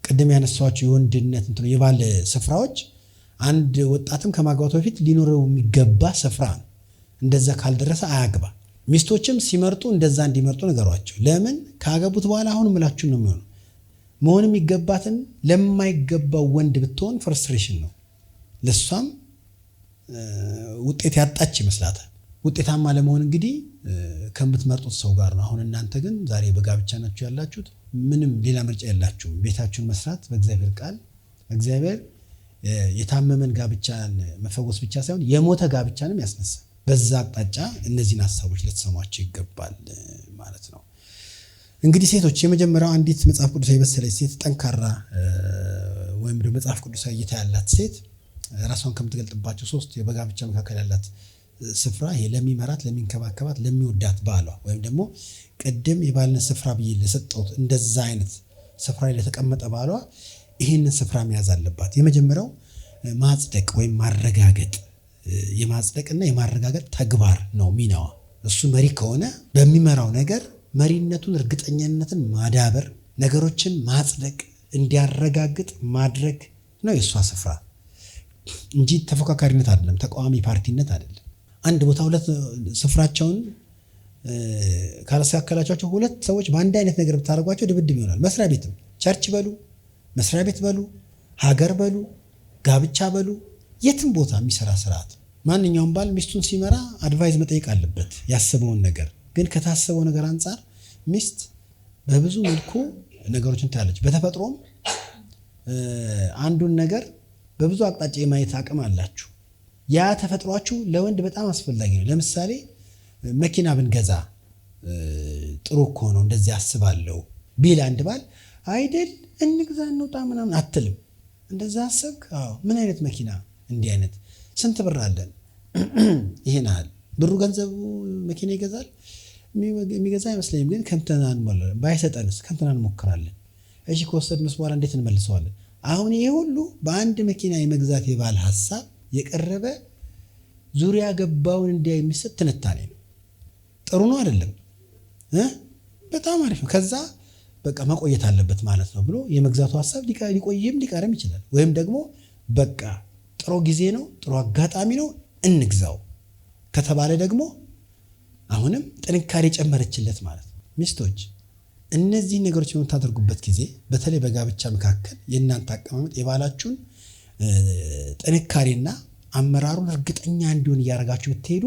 ቅድም ያነሳኋቸው የወንድነት እንትን የባል ስፍራዎች አንድ ወጣትም ከማግባቱ በፊት ሊኖረው የሚገባ ስፍራ ነው። እንደዛ ካልደረሰ አያግባ። ሚስቶችም ሲመርጡ እንደዛ እንዲመርጡ ንገሯቸው። ለምን ካገቡት በኋላ አሁን ምላችሁ ነው የሚሆነው። መሆን የሚገባትን ለማይገባው ወንድ ብትሆን ፍርስትሬሽን ነው። ለሷም ውጤት ያጣች ይመስላታል። ውጤታማ ለመሆን እንግዲህ ከምትመርጡት ሰው ጋር ነው። አሁን እናንተ ግን ዛሬ በጋብቻ ናችሁ ያላችሁት። ምንም ሌላ ምርጫ የላችሁም። ቤታችሁን መስራት በእግዚአብሔር ቃል እግዚአብሔር የታመመን ጋብቻን መፈወስ ብቻ ሳይሆን የሞተ ጋብቻንም ያስነሳል። በዛ አቅጣጫ እነዚህን ሀሳቦች ልትሰሟቸው ይገባል ማለት ነው። እንግዲህ ሴቶች የመጀመሪያው አንዲት መጽሐፍ ቅዱሳዊ የበሰለች ሴት ጠንካራ ወይም ደግሞ መጽሐፍ ቅዱሳዊ እይታ ያላት ሴት ራሷን ከምትገልጥባቸው ሶስት በጋብቻ መካከል ያላት ስፍራ ይሄ ለሚመራት፣ ለሚንከባከባት፣ ለሚወዳት ባሏ ወይም ደግሞ ቅድም የባልነት ስፍራ ብዬ ለሰጠሁት እንደዛ አይነት ስፍራ ላይ ለተቀመጠ ባሏ ይህንን ስፍራ መያዝ አለባት። የመጀመሪያው ማጽደቅ ወይም ማረጋገጥ፣ የማጽደቅና የማረጋገጥ ተግባር ነው ሚናዋ። እሱ መሪ ከሆነ በሚመራው ነገር መሪነቱን፣ እርግጠኛነትን ማዳበር፣ ነገሮችን ማጽደቅ፣ እንዲያረጋግጥ ማድረግ ነው የእሷ ስፍራ እንጂ ተፎካካሪነት አይደለም፣ ተቃዋሚ ፓርቲነት አይደለም። አንድ ቦታ ሁለት ስፍራቸውን ካላስተካከላቸው ሁለት ሰዎች በአንድ አይነት ነገር ብታደርጓቸው ድብድብ ይሆናል። መስሪያ ቤትም ቸርች በሉ፣ መስሪያ ቤት በሉ፣ ሀገር በሉ፣ ጋብቻ በሉ፣ የትም ቦታ የሚሰራ ስርዓት። ማንኛውም ባል ሚስቱን ሲመራ አድቫይዝ መጠየቅ አለበት ያስበውን ነገር። ግን ከታሰበው ነገር አንጻር ሚስት በብዙ መልኩ ነገሮችን ታያለች። በተፈጥሮም አንዱን ነገር በብዙ አቅጣጫ የማየት አቅም አላችሁ። ያ ተፈጥሯችሁ ለወንድ በጣም አስፈላጊ ነው። ለምሳሌ መኪና ብንገዛ ጥሩ እኮ ነው እንደዚህ አስባለሁ ቢል አንድ ባል አይደል እንግዛ እንውጣ ምናምን አትልም። እንደዛ አሰብክ? አዎ። ምን አይነት መኪና? እንዲህ አይነት። ስንት ብር አለን? ይሄን አለ። ብሩ ገንዘቡ መኪና ይገዛል? የሚገዛ አይመስለኝም። ግን ከንተና እንሞላለን። ባይሰጠንስ ከንተና እንሞክራለን። እሺ ከወሰድንስ በኋላ እንዴት እንመልሰዋለን? አሁን ይሄ ሁሉ በአንድ መኪና የመግዛት የባል ሀሳብ የቀረበ ዙሪያ ገባውን እንዲያ የሚሰጥ ትንታኔ ነው። ጥሩ ነው አይደለም? በጣም አሪፍ ነው። ከዛ በቃ መቆየት አለበት ማለት ነው ብሎ የመግዛቱ ሀሳብ ሊቆይም ሊቀርም ይችላል። ወይም ደግሞ በቃ ጥሩ ጊዜ ነው፣ ጥሩ አጋጣሚ ነው እንግዛው ከተባለ ደግሞ አሁንም ጥንካሬ ጨመረችለት ማለት ነው። ሚስቶች እነዚህ ነገሮች በምታደርጉበት ጊዜ በተለይ በጋብቻ መካከል የእናንተ አቀማመጥ የባላችሁን ጥንካሬና አመራሩን እርግጠኛ እንዲሆን እያደረጋችሁ ብትሄዱ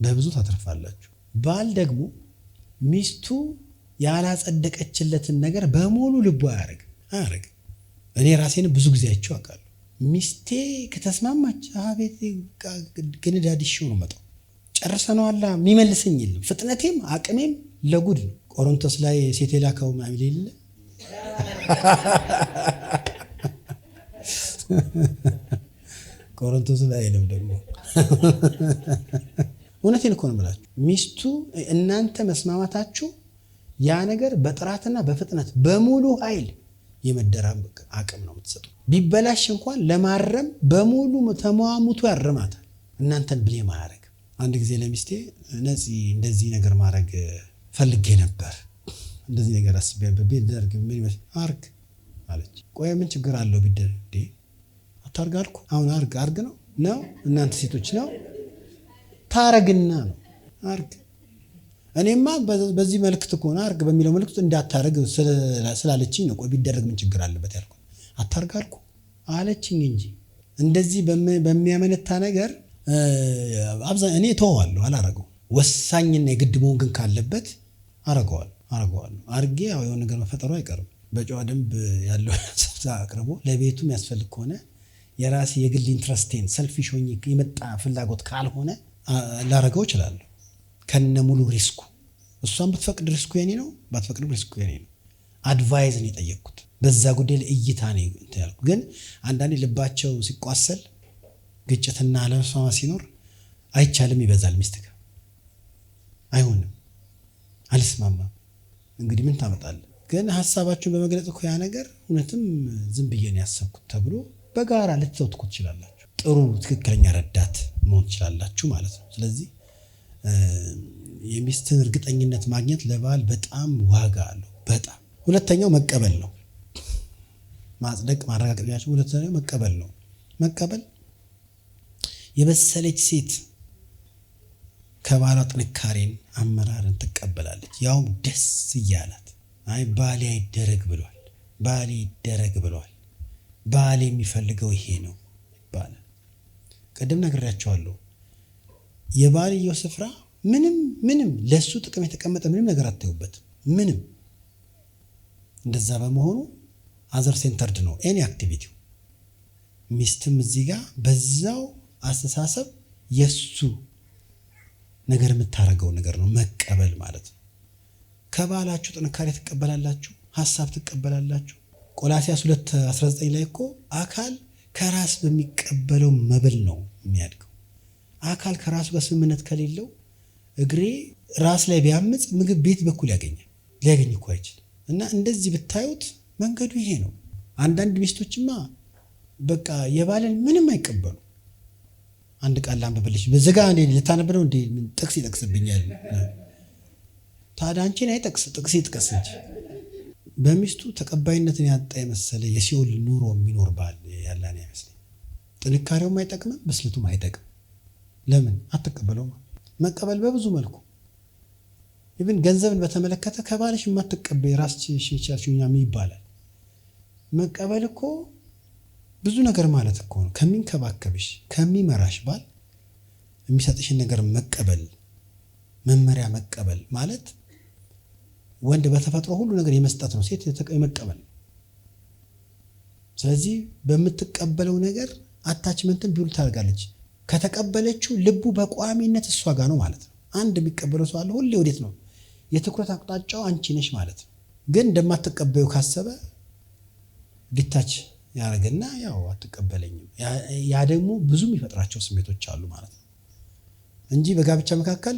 በብዙ ታተርፋላችሁ። ባል ደግሞ ሚስቱ ያላጸደቀችለትን ነገር በሙሉ ልቡ አያረግ። እኔ ራሴን ብዙ ጊዜ አይቼው አውቃለሁ። ሚስቴ ከተስማማች አቤት ግንዳድሽው ነው መጣው ጨርሰነዋላ የሚመልሰኝ የለም። ፍጥነቴም አቅሜም ለጉድ ነው። ቆሮንቶስ ላይ ሴት የላከው ምናምን የለ ቆሮንቶስ ላይ አይልም ደግሞ እውነቴን እኮ ነው የምላችሁ። ሚስቱ እናንተ መስማማታችሁ ያ ነገር በጥራትና በፍጥነት በሙሉ ኃይል የመደራመቅ አቅም ነው የምትሰጡ። ቢበላሽ እንኳን ለማረም በሙሉ ተሟሙቶ ያርማታል። እናንተን ብሌም አያደርግም። አንድ ጊዜ ለሚስቴ ነፂ እንደዚህ ነገር ማድረግ ፈልጌ ነበር፣ እንደዚህ ነገር አስቤያለሁ ቢደረግ ምን ይመስል አርግ አለች። ቆይ ምን ችግር አለው ቢደረግ? እንዴ አታርግ አልኩ። አሁን አርግ ነው እናንተ ሴቶች ነው ታረግና ነው አርግ። እኔማ በዚህ መልክት ከሆነ አርግ በሚለው መልክት እንዳታረግ ስላለችኝ ነው። ቆይ ቢደረግ ምን ችግር አለበት ያልኩ። አታርግ አልኩ አለችኝ እንጂ እንደዚህ በሚያመነታ ነገር እኔ ተወዋለሁ፣ አላረገው። ወሳኝና የግድ መሆን ግን ካለበት አረገዋለሁ። አርጌ ያው የሆነ ነገር መፈጠሩ አይቀርም። በጨዋ ደንብ ያለው አቅርቦ ለቤቱ የሚያስፈልግ ከሆነ የራሴ የግል ኢንትረስቴን ሰልፊሽ ሆኜ የመጣ ፍላጎት ካልሆነ ላረገው እችላለሁ ከነ ሙሉ ሪስኩ። እሷን ብትፈቅድ ሪስኩ የኔ ነው፣ ባትፈቅድ ሪስኩ የኔ ነው። አድቫይዝ ነው የጠየቅኩት በዛ ጉዳይ ላይ እይታ ነው ያልኩት። ግን አንዳንዴ ልባቸው ሲቋሰል ግጭትና አለመስማማት ሲኖር አይቻልም፣ ይበዛል። ሚስት ጋር አይሆንም፣ አልስማማም፣ እንግዲህ ምን ታመጣለህ? ግን ሀሳባችሁን በመግለጽ እኮ ያ ነገር እውነትም ዝም ብዬ ነው ያሰብኩት ተብሎ በጋራ ልትተውትኩ ትችላላችሁ። ጥሩ ትክክለኛ ረዳት መሆን ትችላላችሁ ማለት ነው። ስለዚህ የሚስትን እርግጠኝነት ማግኘት ለባል በጣም ዋጋ አለው። በጣም ሁለተኛው መቀበል ነው። ማጽደቅ ማረጋገጥ። ሁለተኛው መቀበል ነው። መቀበል የበሰለች ሴት ከባሏ ጥንካሬን አመራርን ትቀበላለች። ያውም ደስ እያላት አይ ባሌ አይደረግ ብሏል፣ ባሌ ይደረግ ብሏል፣ ባሌ የሚፈልገው ይሄ ነው ይባላል። ቀደም ነግሬያቸዋለሁ። የባልየው ስፍራ ምንም ለሱ ጥቅም የተቀመጠ ምንም ነገር አታዩበት። ምንም እንደዛ በመሆኑ አዘር ሴንተርድ ነው ኤኒ አክቲቪቲው። ሚስትም እዚህ ጋር በዛው አስተሳሰብ የሱ ነገር የምታረገው ነገር ነው መቀበል ማለት ነው። ከባላችሁ ጥንካሬ ትቀበላላችሁ፣ ሀሳብ ትቀበላላችሁ። ቆላስይስ 2:19 ላይ እኮ አካል ከራስ በሚቀበለው መብል ነው የሚያድገው። አካል ከራሱ ጋር ስምምነት ከሌለው እግሬ ራስ ላይ ቢያምጽ ምግብ ቤት በኩል ሊያገኝ እኮ አይችልም። እና እንደዚህ ብታዩት መንገዱ ይሄ ነው። አንዳንድ ሚስቶችማ በቃ የባልን ምንም አይቀበሉ። አንድ ቃል ላንብብልሽ በዘጋ እንዴ ልታነብ ነው እንዴ? ምን ጥቅስ ይጠቅስብኛል? ታዲያ አንቺን አይጠቅስ ጥቅስ ይጥቀስ እንጂ። በሚስቱ ተቀባይነትን ያጣ የመሰለ የሲኦል ኑሮ የሚኖር ባል ያለን አይመስለኝ። ጥንካሬውም አይጠቅምም፣ ብስለቱም አይጠቅም። ለምን አትቀበለውም? መቀበል በብዙ መልኩ ኢቭን ገንዘብን በተመለከተ ከባልሽ የማትቀበይ ራስሽ ይቻልሽኛም ይባላል። መቀበል እኮ ብዙ ነገር ማለት እኮ ነው። ከሚንከባከብሽ ከሚመራሽ ባል የሚሰጥሽን ነገር መቀበል፣ መመሪያ መቀበል ማለት ወንድ በተፈጥሮ ሁሉ ነገር የመስጠት ነው፣ ሴት የመቀበል። ስለዚህ በምትቀበለው ነገር አታችመንትን ቢውል ታደርጋለች። ከተቀበለችው ልቡ በቋሚነት እሷ ጋር ነው ማለት ነው። አንድ የሚቀበለው ሰው አለ ሁሌ ወዴት ነው የትኩረት አቅጣጫው አንቺ ነሽ ማለት ነው። ግን እንደማትቀበዩ ካሰበ ዲታች ያረገና ያው አትቀበለኝም። ያ ደግሞ ብዙ የሚፈጥራቸው ስሜቶች አሉ ማለት ነው እንጂ በጋብቻ መካከል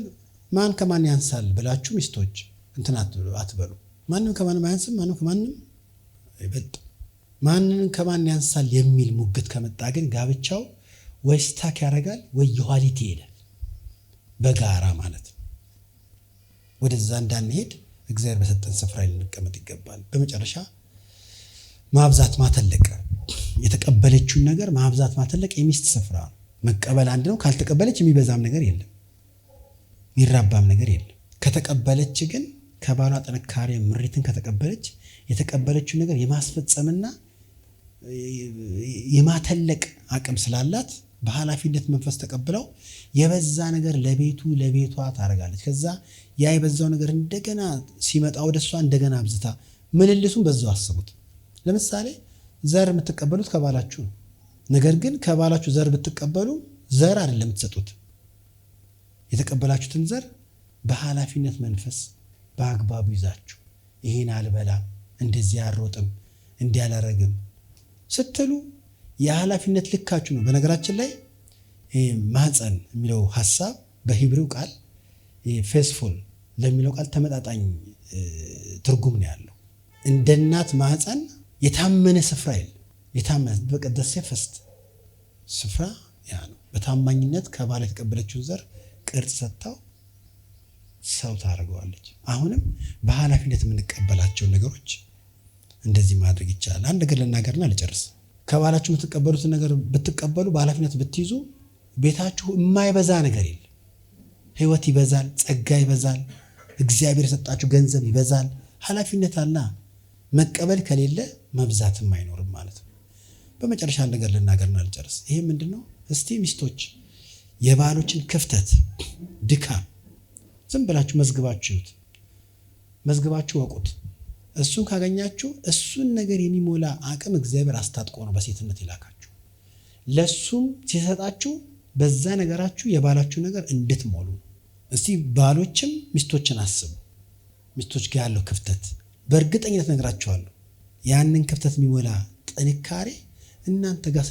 ማን ከማን ያንሳል ብላችሁ ሚስቶች እንትን አትበሉ። ማንም ከማንም አያንስም፣ ማንም ከማንም አይበልጥ። ማንን ከማን ያንሳል የሚል ሙግት ከመጣ ግን ጋብቻው ወይ ስታክ ያደርጋል ወይ የኋሊት ይሄዳል። በጋራ ማለት ነው። ወደዛ እንዳንሄድ እግዚአብሔር በሰጠን ስፍራ ልንቀመጥ ይገባል። በመጨረሻ ማብዛት ማተለቅ፣ የተቀበለችውን ነገር ማብዛት ማተለቅ የሚስት ስፍራ ነው። መቀበል አንድ ነው። ካልተቀበለች የሚበዛም ነገር የለም፣ የሚራባም ነገር የለም። ከተቀበለች ግን ከባሏ ጥንካሬ ምሪትን ከተቀበለች የተቀበለችውን ነገር የማስፈጸምና የማተለቅ አቅም ስላላት በኃላፊነት መንፈስ ተቀብለው የበዛ ነገር ለቤቷ ታደርጋለች። ከዛ ያ የበዛው ነገር እንደገና ሲመጣ ወደሷ እንደገና አብዝታ ምልልሱን በዛው አስቡት። ለምሳሌ ዘር የምትቀበሉት ከባላችሁ ነው። ነገር ግን ከባላችሁ ዘር ብትቀበሉ ዘር አይደለም የምትሰጡት። የተቀበላችሁትን ዘር በኃላፊነት መንፈስ በአግባቡ ይዛችሁ ይሄን አልበላም፣ እንደዚህ አልሮጥም፣ እንዲህ አላረግም ስትሉ የኃላፊነት ልካችሁ ነው። በነገራችን ላይ ማህፀን የሚለው ሀሳብ በሂብሪው ቃል ፌስፉል ለሚለው ቃል ተመጣጣኝ ትርጉም ነው ያለው። እንደ እናት ማህፀን የታመነ ስፍራ የለም። የታመነ በቀደስ ሴፈስት ስፍራ ያ ነው። በታማኝነት ከባል የተቀበለችውን ዘር ቅርጽ ሰጥታው ሰው ታደርገዋለች። አሁንም በኃላፊነት የምንቀበላቸው ነገሮች እንደዚህ ማድረግ ይቻላል። አንድ ነገር ልናገርና ልጨርስ። ከባላችሁ የምትቀበሉትን ነገር ብትቀበሉ፣ በኃላፊነት ብትይዙ ቤታችሁ የማይበዛ ነገር የለም። ህይወት ይበዛል፣ ጸጋ ይበዛል፣ እግዚአብሔር የሰጣችሁ ገንዘብ ይበዛል። ኃላፊነት አለ። መቀበል ከሌለ መብዛትም አይኖርም ማለት ነው። በመጨረሻ ነገር ልናገርና ልጨርስ። ይሄ ምንድነው? እስቲ ሚስቶች የባሎችን ክፍተት፣ ድካም ዝም ብላችሁ መዝግባችሁ ወቁት። እሱን ካገኛችሁ እሱን ነገር የሚሞላ አቅም እግዚአብሔር አስታጥቆ ነው በሴትነት ይላካችሁ። ለሱም ሲሰጣችሁ በዛ ነገራችሁ የባላችሁ ነገር እንድትሞሉ። እስቲ ባሎችም ሚስቶችን አስቡ። ሚስቶች ጋር ያለው ክፍተት በእርግጠኝነት ነግራችኋለሁ፣ ያንን ክፍተት የሚሞላ ጥንካሬ እናንተ ጋር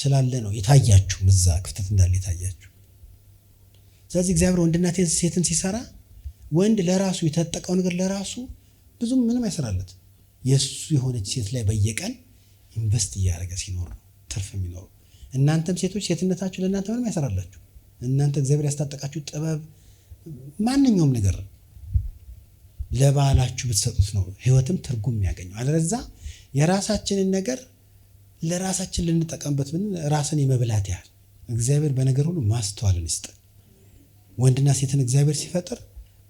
ስላለ ነው የታያችሁ፣ እዛ ክፍተት እንዳለ የታያችሁ። ስለዚህ እግዚአብሔር ወንድና ሴትን ሲሰራ ወንድ ለራሱ የተጠቀው ነገር ለራሱ ብዙም ምንም አይሰራለት። የሱ የሆነች ሴት ላይ በየቀን ኢንቨስት እያደረገ ሲኖር ነው ትርፍ የሚኖረው። እናንተም ሴቶች ሴትነታችሁ ለእናንተ ምንም አይሰራላችሁ። እናንተ እግዚአብሔር ያስታጠቃችሁ ጥበብ፣ ማንኛውም ነገር ለባላችሁ ብትሰጡት ነው ህይወትም ትርጉም የሚያገኘው። አለበለዚያ የራሳችንን ነገር ለራሳችን ልንጠቀምበት ብን ራስን የመብላት ያህል። እግዚአብሔር በነገር ሁሉ ማስተዋልን ይስጥ። ወንድና ሴትን እግዚአብሔር ሲፈጥር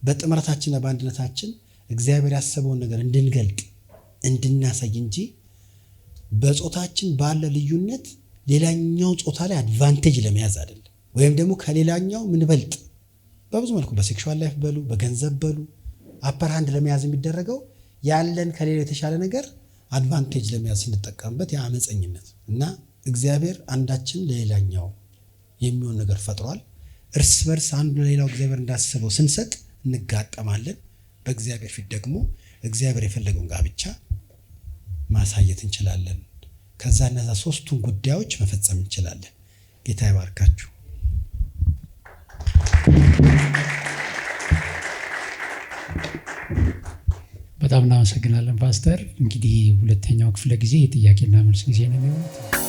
በጥምረታችንና በአንድነታችን እግዚአብሔር ያሰበውን ነገር እንድንገልጥ እንድናሳይ እንጂ በጾታችን ባለ ልዩነት ሌላኛው ጾታ ላይ አድቫንቴጅ ለመያዝ አይደለም። ወይም ደግሞ ከሌላኛው ምንበልጥ በብዙ መልኩ በሴክሹዋል ላይፍ በሉ በገንዘብ በሉ አፐር ሃንድ ለመያዝ የሚደረገው ያለን ከሌላ የተሻለ ነገር አድቫንቴጅ ለመያዝ ስንጠቀምበት የአመፀኝነት እና እግዚአብሔር አንዳችን ለሌላኛው የሚሆን ነገር ፈጥሯል። እርስ በርስ አንዱ ለሌላው እግዚአብሔር እንዳሰበው ስንሰጥ እንጋጠማለን። በእግዚአብሔር ፊት ደግሞ እግዚአብሔር የፈለገውን ጋብቻ ማሳየት እንችላለን። ከዛ እነዛ ሶስቱን ጉዳዮች መፈጸም እንችላለን። ጌታ ይባርካችሁ። በጣም እናመሰግናለን ፓስተር። እንግዲህ ሁለተኛው ክፍለ ጊዜ የጥያቄና መልስ ጊዜ ነው የሚሆነው።